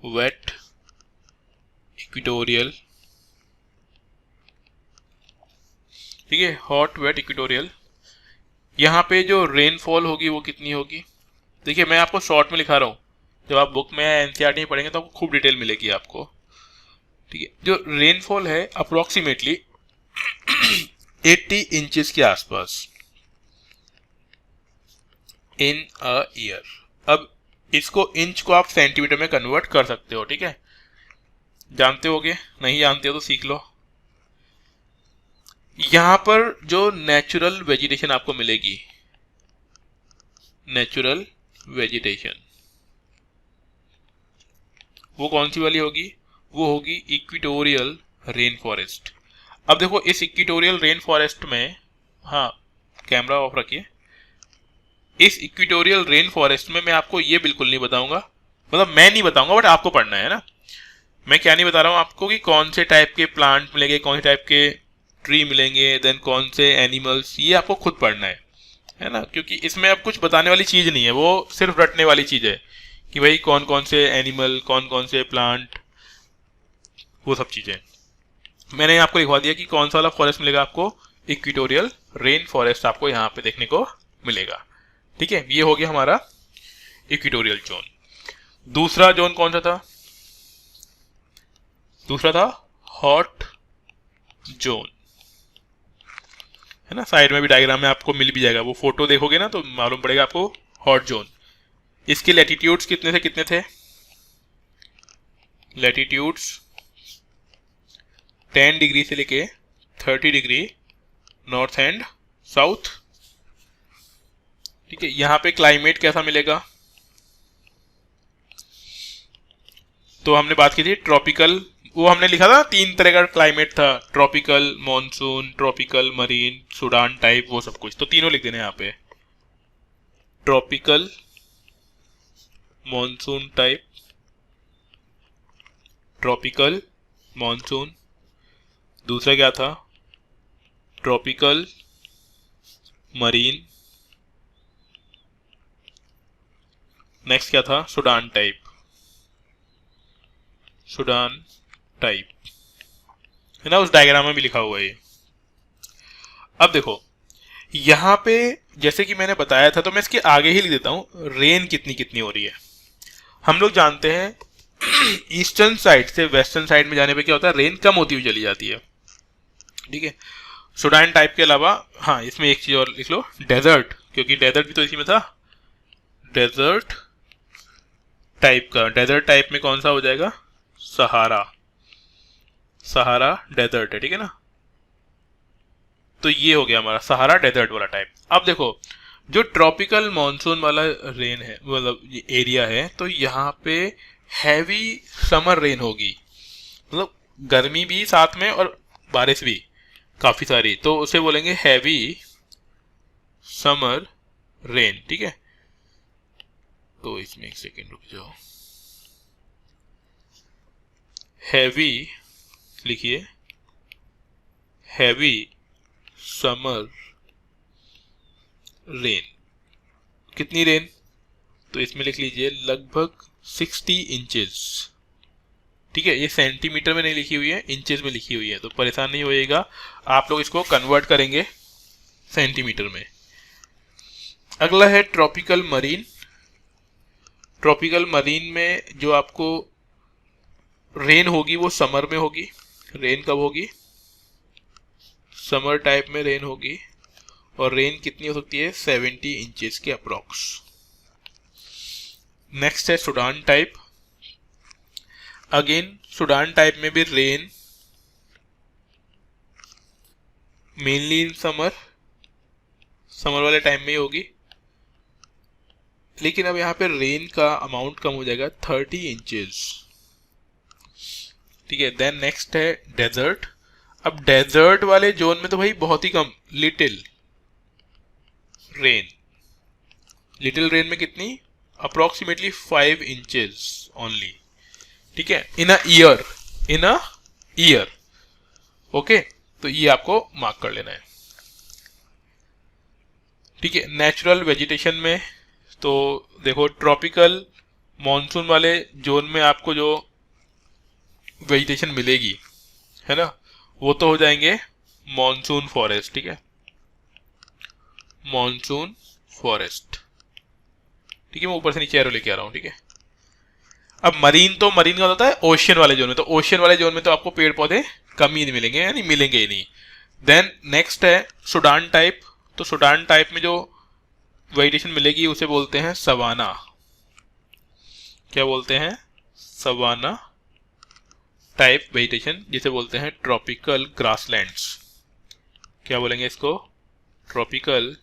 वेट, इक्वेटोरियल, ठीक है, हॉट वेट इक्वेटोरियल। यहाँ पे जो रेनफॉल होगी वो कितनी होगी, देखिए मैं आपको शॉर्ट में लिखा रहा हूँ, जब आप बुक में एनसीईआरटी में पढ़ेंगे तो आपको खूब डिटेल मिलेगी आपको। ठीक है, जो रेनफॉल है अप्रोक्सीमेटली 80 इंचेस के आसपास इन अ ईयर। अब इसको इंच को आप सेंटीमीटर में कन्वर्ट कर सकते हो। ठीक है, जानते होगे, नहीं जानते हो तो सीख लो। यहां पर जो नेचुरल वेजिटेशन आपको मिलेगी, नेचुरल वेजिटेशन, वो कौन सी वाली होगी, वो होगी इक्वेटोरियल रेन फॉरेस्ट। अब देखो इस इक्वेटोरियल रेन फॉरेस्ट में, हाँ कैमरा ऑफ रखिए, इस इक्वेटोरियल रेन फॉरेस्ट में मैं आपको ये बिल्कुल नहीं बताऊंगा, मतलब मैं नहीं बताऊंगा बट आपको पढ़ना है ना। मैं क्या नहीं बता रहा हूँ आपको कि कौन से टाइप के प्लांट मिलेंगे, कौन से टाइप के ट्री मिलेंगे, देन कौन से एनिमल्स, ये आपको खुद पढ़ना है ना, क्योंकि इसमें अब कुछ बताने वाली चीज नहीं है, वो सिर्फ रटने वाली चीज है कि भाई कौन कौन से एनिमल, कौन कौन से प्लांट, वो सब चीजें। मैंने आपको लिखवा दिया कि कौन सा वाला फॉरेस्ट मिलेगा आपको, इक्वेटोरियल रेन फॉरेस्ट आपको यहाँ पे देखने को मिलेगा। ठीक है, ये हो गया हमारा इक्वेटोरियल जोन। दूसरा जोन कौन सा था, दूसरा था हॉट जोन, है ना, साइड में भी डायग्राम में आपको मिल भी जाएगा, वो फोटो देखोगे ना तो मालूम पड़ेगा आपको। हॉट जोन, इसके लैटिट्यूड्स कितने से कितने थे, लैटिट्यूड्स 10 डिग्री से लेके 30 डिग्री नॉर्थ एंड साउथ। ठीक है, यहां पे क्लाइमेट कैसा मिलेगा, तो हमने बात की थी ट्रॉपिकल, वो हमने लिखा था 3 तरह का क्लाइमेट था, tropical, monsoon, tropical marine, Sudan type, वो सब कुछ, तो तीनों लिख देने यहाँ पे, tropical, monsoon type, tropical monsoon. दूसरा क्या था, ट्रॉपिकल मरीन। नेक्स्ट क्या था, सूडान टाइप, सूडान टाइप, है ना, उस डायग्राम में भी लिखा हुआ है ये। अब देखो यहां पे जैसे कि मैंने बताया था, तो मैं इसके आगे ही लिख देता हूं, रेन कितनी कितनी हो रही है। हम लोग जानते हैं ईस्टर्न साइड से वेस्टर्न साइड में जाने पे क्या होता है, रेन कम होती हुई चली जाती है। ठीक है, सूडान टाइप के अलावा, हाँ इसमें एक चीज और लिख लो, डेजर्ट, क्योंकि डेजर्ट भी तो इसी में था, डेजर्ट टाइप का, डेजर्ट टाइप में कौन सा हो जाएगा, सहारा, सहारा डेजर्ट है। ठीक है ना, तो ये हो गया हमारा सहारा डेजर्ट वाला टाइप। अब देखो जो ट्रॉपिकल मॉनसून वाला रेन है, मतलब ये एरिया है, तो यहाँ पे हैवी समर रेन होगी, मतलब गर्मी भी साथ में और बारिश भी काफी सारी, तो उसे बोलेंगे हैवी समर रेन। ठीक है, तो इसमें एक सेकेंड रुक जाओ, हैवी लिखिए, हैवी समर रेन, कितनी रेन, तो इसमें लिख लीजिए लगभग 60 इंचेस। ठीक है, ये सेंटीमीटर में नहीं लिखी हुई है, इंचेस में लिखी हुई है, तो परेशान नहीं होइएगा, आप लोग इसको कन्वर्ट करेंगे सेंटीमीटर में। अगला है ट्रॉपिकल मरीन। ट्रॉपिकल मरीन में जो आपको रेन होगी वो समर में होगी। रेन कब होगी, समर टाइप में रेन होगी, और रेन कितनी हो सकती है, 70 इंचेस के अप्रॉक्स। नेक्स्ट है Sudan type. Again Sudan type में भी rain mainly in summer, summer वाले टाइम में ही होगी, लेकिन अब यहाँ पे रेन का अमाउंट कम हो जाएगा, 30 इंचेस। ठीक है, देन नेक्स्ट है डेजर्ट। अब डेजर्ट वाले जोन में तो भाई बहुत ही कम, लिटिल रेन, लिटिल रेन में कितनी, अप्रोक्सीमेटली 5 इंचेस ओनली। ठीक है, in a year, in a year. Okay, तो ये आपको मार्क कर लेना है। ठीक है, नेचुरल वेजिटेशन में तो देखो ट्रॉपिकल मॉनसून वाले जोन में आपको जो वेजिटेशन मिलेगी, है ना, वो तो हो जाएंगे मॉनसून फॉरेस्ट, ठीक है, मॉनसून फॉरेस्ट, ठीक है। मैं ऊपर से नीचे एरो लेके आ रहा हूँ, ठीक है। अब मरीन, तो मरीन का होता है ओशियन वाले जोन में, तो ओशियन वाले जोन में तो आपको पेड़ पौधे कम ही नहीं मिलेंगे, यानी मिलेंगे ही नहीं। देन नेक्स्ट है सुडान टाइप। तो सुडान टाइप में जो वेजिटेशन मिलेगी उसे बोलते हैं सवाना। क्या बोलते हैं? सवाना टाइप वेजिटेशन, जिसे बोलते हैं ट्रॉपिकल ग्रासलैंड्स। क्या बोलेंगे इसको? ट्रॉपिकल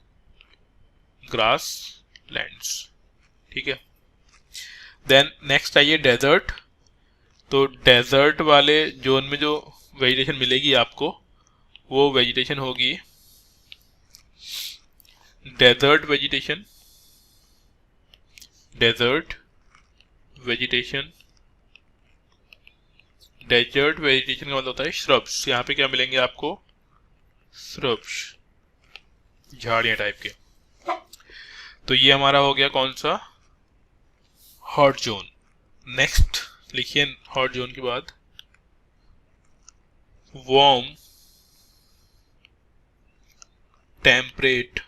ग्रासलैंड्स, ठीक है। देन नेक्स्ट आइए डेजर्ट। तो डेजर्ट वाले जोन में जो वेजिटेशन मिलेगी आपको, वो वेजिटेशन होगी desert vegetation. Desert vegetation, desert vegetation का मतलब होता है श्रब्स। यहाँ पे क्या मिलेंगे आपको? श्रब्स, झाड़ियाँ टाइप के। तो ये हमारा हो गया कौन सा? Hot zone. नेक्स्ट लिखिए हॉट जोन के बाद warm temperate,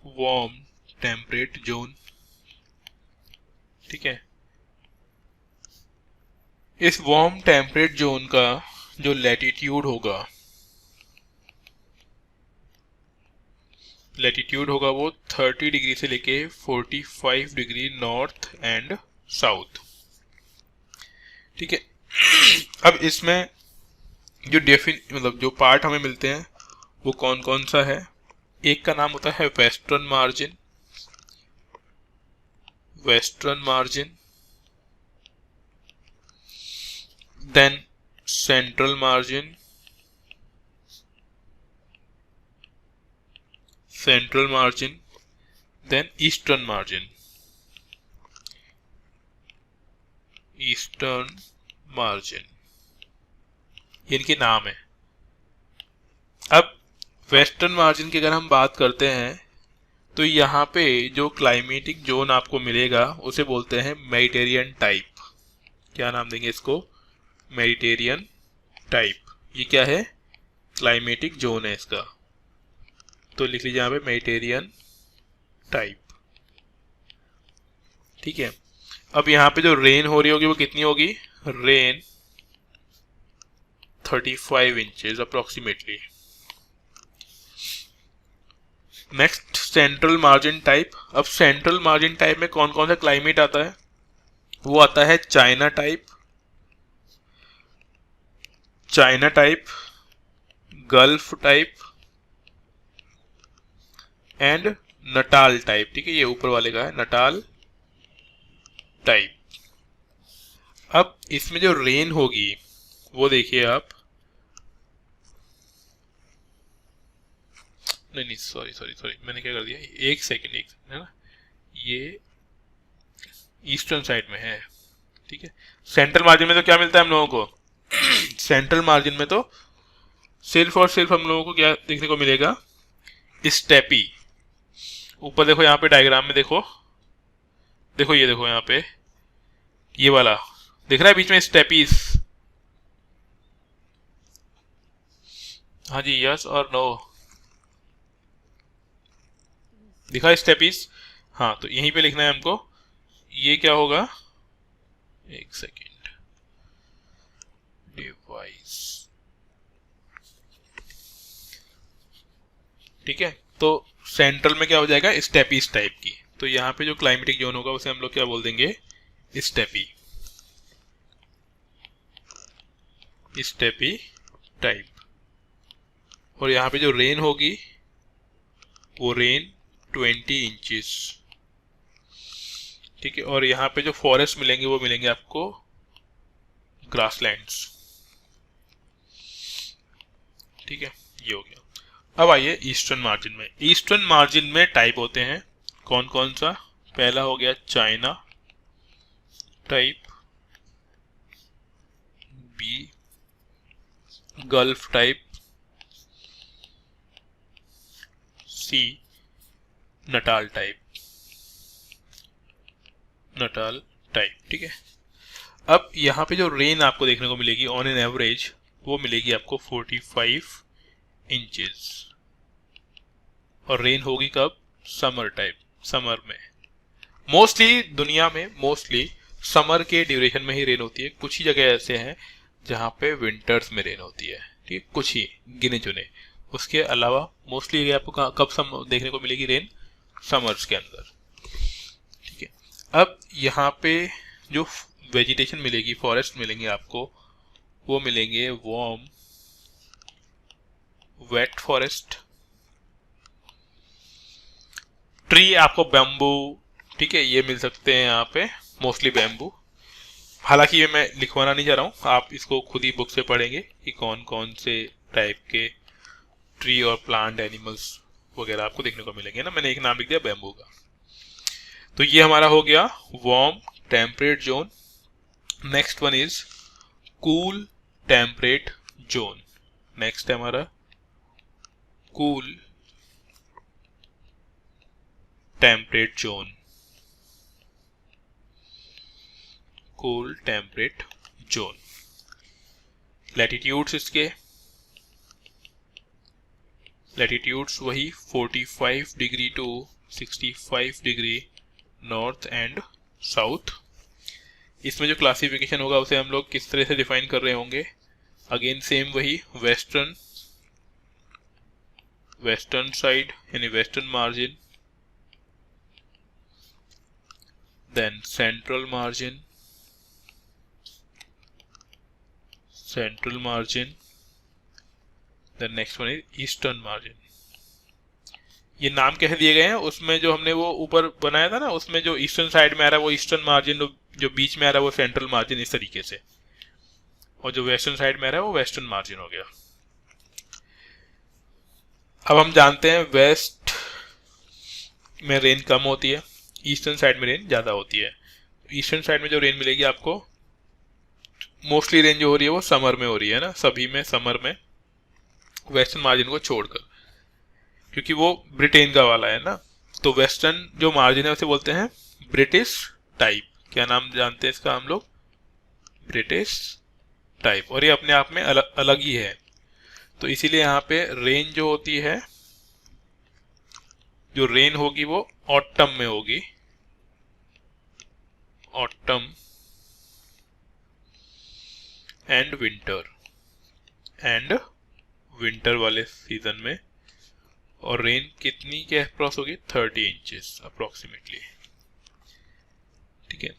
warm temperate zone, ठीक है। इस वार्म टेम्परेट जोन का जो लैटिट्यूड होगा, लैटिट्यूड होगा वो 30 डिग्री से लेके 45 डिग्री नॉर्थ एंड साउथ, ठीक है। अब इसमें जो मतलब जो पार्ट हमें मिलते हैं वो कौन कौन सा है? एक का नाम होता है western margin, western margin, then central margin, central margin, then eastern margin, eastern margin, इनके नाम है। अब वेस्टर्न मार्जिन की अगर हम बात करते हैं तो यहाँ पे जो क्लाइमेटिक जोन आपको मिलेगा उसे बोलते हैं मेडिटेरियन टाइप। क्या नाम देंगे इसको? Mediterranean type. ये क्या है? क्लाइमेटिक जोन है इसका। तो लिख लीजिए यहाँ पे मेडिटेरियन टाइप, ठीक है। अब यहाँ पे जो रेन हो रही होगी वो कितनी होगी? Rain 35 inches approximately. Next central margin type. अब सेंट्रल मार्जिन टाइप में कौन कौन सा क्लाइमेट आता है? वो आता है China type, China type, gulf type and Natal type, ठीक है। ये ऊपर वाले का है नटाल टाइप। अब इसमें जो रेन होगी वो देखिए आप, नहीं सॉरी मैंने क्या कर दिया, एक सेकंड है ना, ये ईस्टर्न साइड में है, ठीक है। सेंट्रल मार्जिन में तो क्या मिलता है हम लोगों को? सेंट्रल मार्जिन में तो सिर्फ और सिर्फ हम लोगों को क्या देखने को मिलेगा? स्टेपी। ऊपर देखो, यहाँ पे डायग्राम में देखो, देखो ये देखो यहाँ पे ये वाला दिख रहा है बीच में स्टेपीज। हाँ जी, यस और नो, दिखा स्टेपीज? हाँ, तो यहीं पे लिखना है हमको। ये क्या होगा? एक सेकेंड, डिवाइस, ठीक है। तो सेंट्रल में क्या हो जाएगा? स्टेपीज टाइप की। तो यहाँ पे जो क्लाइमेटिक जोन होगा उसे हम लोग क्या बोल देंगे? Steppe, steppe type. और यहाँ पे जो रेन होगी वो रेन 20 इंचेस, ठीक है। और यहाँ पे जो फॉरेस्ट मिलेंगे वो मिलेंगे आपको ग्रासलैंड्स, ठीक है। ये हो गया। अब आइए ईस्टर्न मार्जिन में। ईस्टर्न मार्जिन में टाइप होते हैं कौन कौन सा? पहला हो गया China type, B gulf type, C Natal type, Natal type, ठीक है। अब यहाँ पे जो रेन आपको देखने को मिलेगी ऑन एन एवरेज वो मिलेगी आपको 45 इंचेस। और रेन होगी कब? समर में। मोस्टली दुनिया में समर के ड्यूरेशन में ही रेन होती है। कुछ ही जगह ऐसे हैं जहाँ पे विंटर्स में रेन होती है, ठीक है, कुछ ही गिने चुने। उसके अलावा मोस्टली आपको कब देखने को मिलेगी रेन? समर्स के अंदर, ठीक है। अब यहाँ पे जो वेजिटेशन मिलेगी, फॉरेस्ट मिलेंगे आपको, वो मिलेंगे वार्म वेट फॉरेस्ट। ट्री आपको बैम्बू, ठीक है, ये मिल सकते हैं यहाँ पे, मोस्टली बैम्बू। हालांकि ये मैं लिखवाना नहीं चाह रहा हूँ, आप इसको खुद ही बुक से पढ़ेंगे कि कौन कौन से टाइप के ट्री और प्लांट एनिमल्स वगैरह आपको देखने को मिलेंगे ना। मैंने एक नाम लिख दिया बैम्बू का। तो ये हमारा हो गया warm temperate zone. Next one is cool temperate zone. Next है हमारा cool temperate zone. Cool temperate zone. Latitudes इसके, लैटिट्यूड्स वही 45 degree to 65 degree north and south. इसमें जो क्लासिफिकेशन होगा उसे हम लोग किस तरह से डिफाइन कर रहे होंगे? अगेन सेम वही, वेस्टर्न साइड यानी western margin, then central margin, then next one is eastern margin. ये नाम कैसे दिए गए हैं? उसमें जो हमने वो ऊपर बनाया था ना, उसमें जो ईस्टर्न साइड में आ रहा है वो ईस्टर्न मार्जिन, जो बीच में आ रहा है वो सेंट्रल मार्जिन, इस तरीके से। और जो वेस्टर्न साइड में आ रहा है वो वेस्टर्न मार्जिन हो गया। अब हम जानते हैं वेस्ट में रेन कम होती है, ईस्टर्न साइड में रेन ज्यादा होती है। ईस्टर्न साइड में जो रेन मिलेगी आपको, मोस्टली रेन जो हो रही है वो समर में हो रही है ना, सभी में समर में, वेस्टर्न मार्जिन को छोड़कर, क्योंकि वो ब्रिटेन का वाला है ना। तो वेस्टर्न जो मार्जिन है उसे बोलते हैं ब्रिटिश टाइप। क्या नाम जानते हैं इसका हम लोग? British type. और ये अपने आप में अलग ही है। तो इसीलिए यहाँ पे रेन जो होती है, जो रेन होगी वो ऑटम में होगी, ऑटम एंड विंटर वाले सीजन में। और रेन कितनी के अप्रॉक्स होगी? 30 इंचेस अप्रोक्सीमेटली, ठीक है।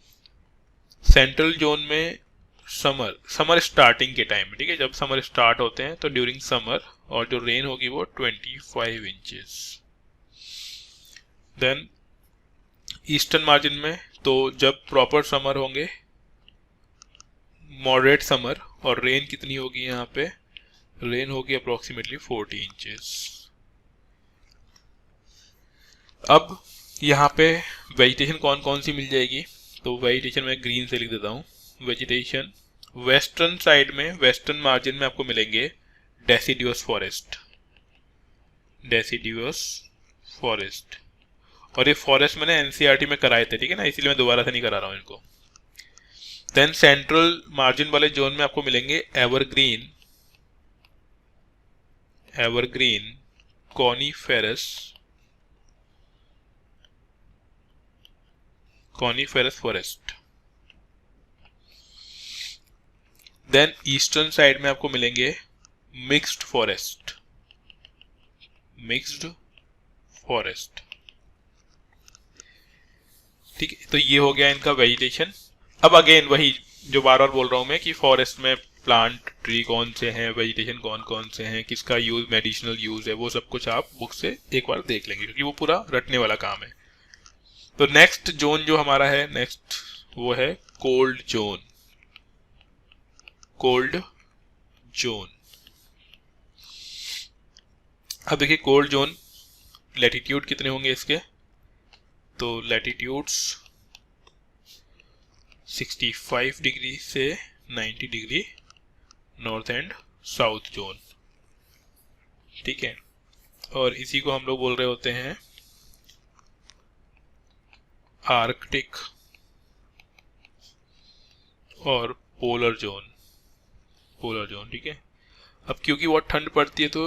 सेंट्रल जोन में समर स्टार्टिंग के टाइम में, ठीक है, जब समर स्टार्ट होते हैं तो ड्यूरिंग समर, और जो रेन होगी वो 25 इंचेस। देन ईस्टर्न मार्जिन में तो जब प्रॉपर समर होंगे, मॉडरेट समर, और रेन कितनी होगी यहाँ पे? रेन होगी अप्रोक्सीमेटली 40 इंचेस। अब यहाँ पे वेजिटेशन कौन कौन सी मिल जाएगी? तो वेजिटेशन मैं ग्रीन से लिख देता हूँ। वेजिटेशन वेस्टर्न साइड में, वेस्टर्न मार्जिन में आपको मिलेंगे डेसिडियस फॉरेस्ट। और ये फॉरेस्ट मैंने एनसीईआरटी में कराए थे, ठीक है ना, इसीलिए मैं दोबारा से नहीं करा रहा हूँ इनको। देन सेंट्रल मार्जिन वाले जोन में आपको मिलेंगे evergreen coniferous forest. Then eastern side में आपको मिलेंगे मिक्स्ड फॉरेस्ट। ठीक है, तो ये हो गया इनका वेजिटेशन। अब अगेन वही जो बार बार बोल रहा हूं मैं कि फॉरेस्ट में प्लांट ट्री कौन से हैं, वेजिटेशन कौन कौन से हैं, किसका यूज मेडिसिनल यूज है, वो सब कुछ आप बुक से एक बार देख लेंगे, क्योंकि वो पूरा रटने वाला काम है। तो नेक्स्ट जोन जो हमारा है, नेक्स्ट वो है कोल्ड जोन। अब देखिए कोल्ड जोन लैटिट्यूड कितने होंगे इसके? तो लैटिट्यूड्स 65 डिग्री से 90 degree north and south zone, ठीक है। और इसी को हम लोग बोल रहे होते हैं आर्कटिक और पोलर जोन, ठीक है। अब क्योंकि बहुत ठंड पड़ती है तो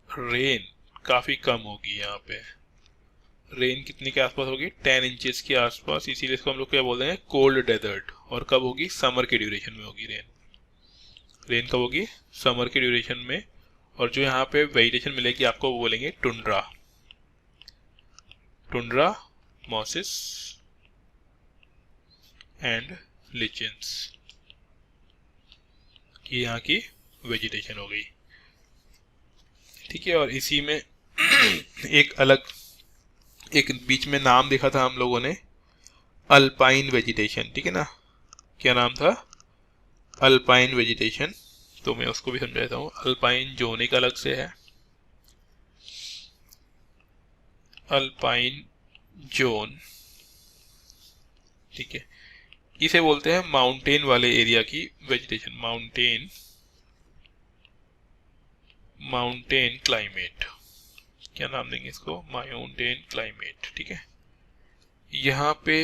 रेन काफ़ी कम होगी यहाँ पे। रेन कितने के आसपास होगी, 10 इंचेस के आसपास, इसीलिए इसको हम लोग क्या बोलते हैं, कोल्ड डेजर्ट। और कब होगी, समर के ड्यूरेशन में होगी रेन। रेन कब होगी, समर के ड्यूरेशन में। और जो यहाँ पे वेजिटेशन मिलेगी आपको वो बोलेंगे टुंड्रा, टुंड्रा मॉसिस एंड लिचेंस, कि यहाँ की वेजिटेशन हो गई। ठीक है, और इसी में एक अलग, एक बीच में नाम देखा था हम लोगों ने, अल्पाइन वेजिटेशन। ठीक है ना, क्या नाम था, अल्पाइन वेजिटेशन। तो मैं उसको भी समझा देता हूँ। अल्पाइन जोन एक अलग से है, अल्पाइन जोन। ठीक है, इसे बोलते हैं माउंटेन वाले एरिया की वेजिटेशन, माउंटेन क्लाइमेट। क्या नाम देंगे इसको, माउंटेन क्लाइमेट। ठीक है, यहाँ पे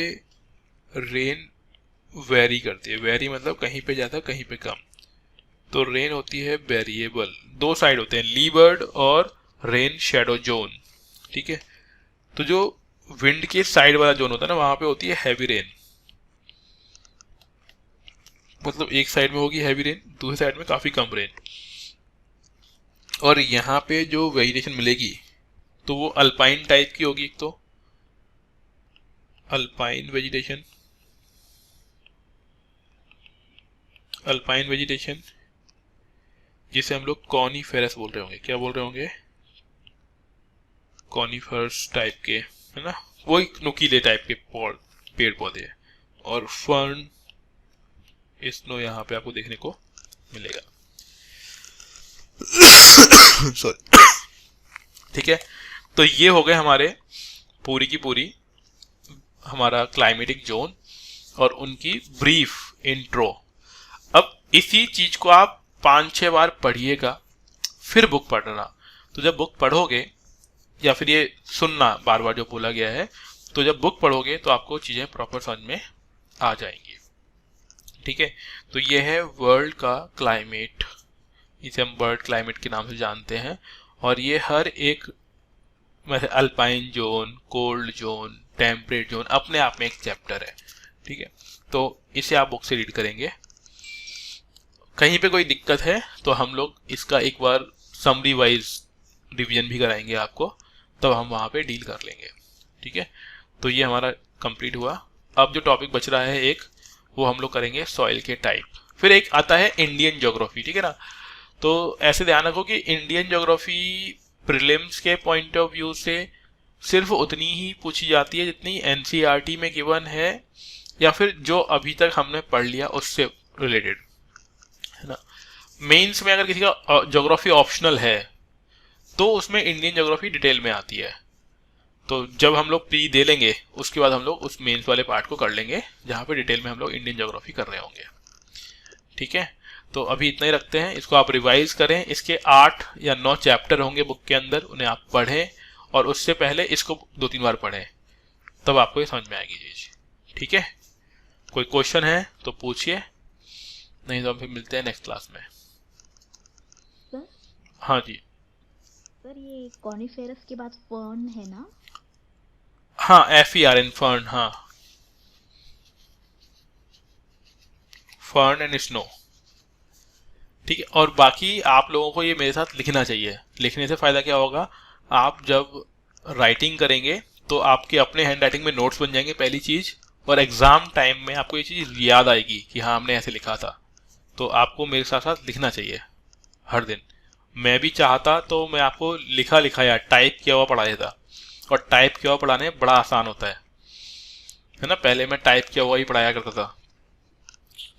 रेन वेरी करती है, वेरी मतलब कहीं पे ज़्यादा कहीं पे कम। तो रेन होती है वेरिएबल, दो साइड होते हैं, लीबर्ड और रेन शैडो जोन। ठीक है, तो जो विंड के साइड वाला जोन होता है ना, वहां पे होती है हैवी रेन। मतलब एक साइड में होगी हैवी रेन, दूसरी साइड में काफी कम रेन। और यहाँ पे जो वेजिटेशन मिलेगी तो वो अल्पाइन टाइप की होगी। एक तो अल्पाइन वेजिटेशन, अल्पाइन वेजिटेशन जिसे हम लोग कॉनीफेरस बोल रहे होंगे। क्या बोल रहे होंगे, कॉनीफर्स टाइप के, है ना, वो एक नुकीले टाइप के पेड़ पौधे हैं। और फर्न, स्नो यहाँ पे आपको देखने को मिलेगा। सॉरी। ठीक है, तो ये हो गए हमारे पूरी की पूरी हमारा क्लाइमेटिक जोन और उनकी ब्रीफ इंट्रो। अब इसी चीज को आप 5-6 बार पढ़िएगा, फिर बुक पढ़ना। तो जब बुक पढ़ोगे या फिर ये सुनना बार बार जो बोला गया है, तो जब बुक पढ़ोगे तो आपको चीजें प्रॉपर समझ में आ जाएंगी। ठीक है, तो ये है वर्ल्ड का क्लाइमेट, इसे हम वर्ल्ड क्लाइमेट के नाम से जानते हैं। और ये हर एक मतलब alpine zone, cold zone, temperate zone अपने आप में एक चैप्टर है। ठीक है, तो इसे आप बुक से रीड करेंगे। कहीं पे कोई दिक्कत है तो हम लोग इसका एक बार समरी वाइज रिवीजन भी कराएंगे आपको, तब हम वहाँ पे डील कर लेंगे। ठीक है, तो ये हमारा कंप्लीट हुआ। अब जो टॉपिक बच रहा है एक, वो हम लोग करेंगे सॉइल के टाइप। फिर एक आता है इंडियन ज्योग्राफी। ठीक है ना, तो ऐसे ध्यान रखो कि इंडियन ज्योग्राफी प्रीलिम्स के पॉइंट ऑफ व्यू से सिर्फ उतनी ही पूछी जाती है जितनी एनसीईआरटी में गिवन है, या फिर जो अभी तक हमने पढ़ लिया उससे रिलेटेड, है ना। मेंस में अगर किसी का ज्योग्राफी ऑप्शनल है तो उसमें इंडियन ज्योग्राफी डिटेल में आती है। तो जब हम लोग प्री दे लेंगे उसके बाद हम लोग उस मेंस वाले पार्ट को कर लेंगे जहाँ पे डिटेल में हम लोग इंडियन ज्योग्राफी कर रहे होंगे। ठीक है, तो अभी इतना ही रखते हैं, इसको आप रिवाइज करें। इसके 8 या 9 चैप्टर होंगे बुक के अंदर, उन्हें आप पढ़ें और उससे पहले इसको 2-3 बार पढ़ें, तब आपको ये समझ में आएगी चीज। ठीक है, कोई क्वेश्चन है तो पूछिए, नहीं तो हम फिर मिलते हैं नेक्स्ट क्लास में। सर, हाँ जी। सर ये कॉनिफेरस के बाद फर्न है ना? हाँ, FERN, फर्न। हाँ, फर्न एंड स्नो। ठीक है, और बाकी आप लोगों को ये मेरे साथ लिखना चाहिए। लिखने से फायदा क्या होगा, आप जब राइटिंग करेंगे तो आपके अपने हैंड राइटिंग में नोट्स बन जाएंगे पहली चीज, और एग्जाम टाइम में आपको ये चीज याद आएगी कि हाँ हमने ऐसे लिखा था। तो आपको मेरे साथ साथ लिखना चाहिए हर दिन। मैं भी चाहता तो मैं आपको लिखा लिखाया टाइप किया हुआ पढ़ा देता, और टाइप किया हुआ पढ़ाने बड़ा आसान होता है ना। पहले मैं टाइप किया हुआ ही पढ़ाया करता था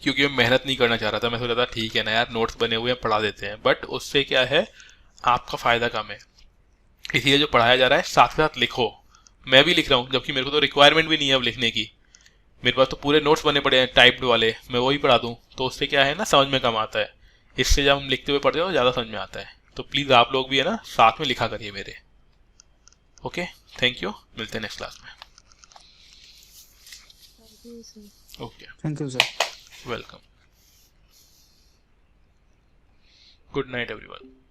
क्योंकि मैं मेहनत नहीं करना चाह रहा था। मैं सोचा था ठीक है ना यार, नोट्स बने हुए हैं पढ़ा देते हैं, बट उससे क्या है, आपका फायदा कम है। इसलिए जो पढ़ाया जा रहा है साथ के साथ लिखो। मैं भी लिख रहा हूँ, जबकि मेरे को तो रिक्वायरमेंट भी नहीं है अब लिखने की। मेरे पास तो पूरे नोट्स बने पड़े हैं टाइप्ड वाले, मैं वही पढ़ा दूँ तो उससे क्या है ना, समझ में कम आता है। इससे जब हम लिखते हुए पढ़ते हो ज़्यादा समझ में आता है। तो प्लीज़ आप लोग भी है ना साथ में लिखा करिए मेरे। ओके, थैंक यू, मिलते हैं नेक्स्ट क्लास में। Okay, thank you sir. Welcome. Good night everyone.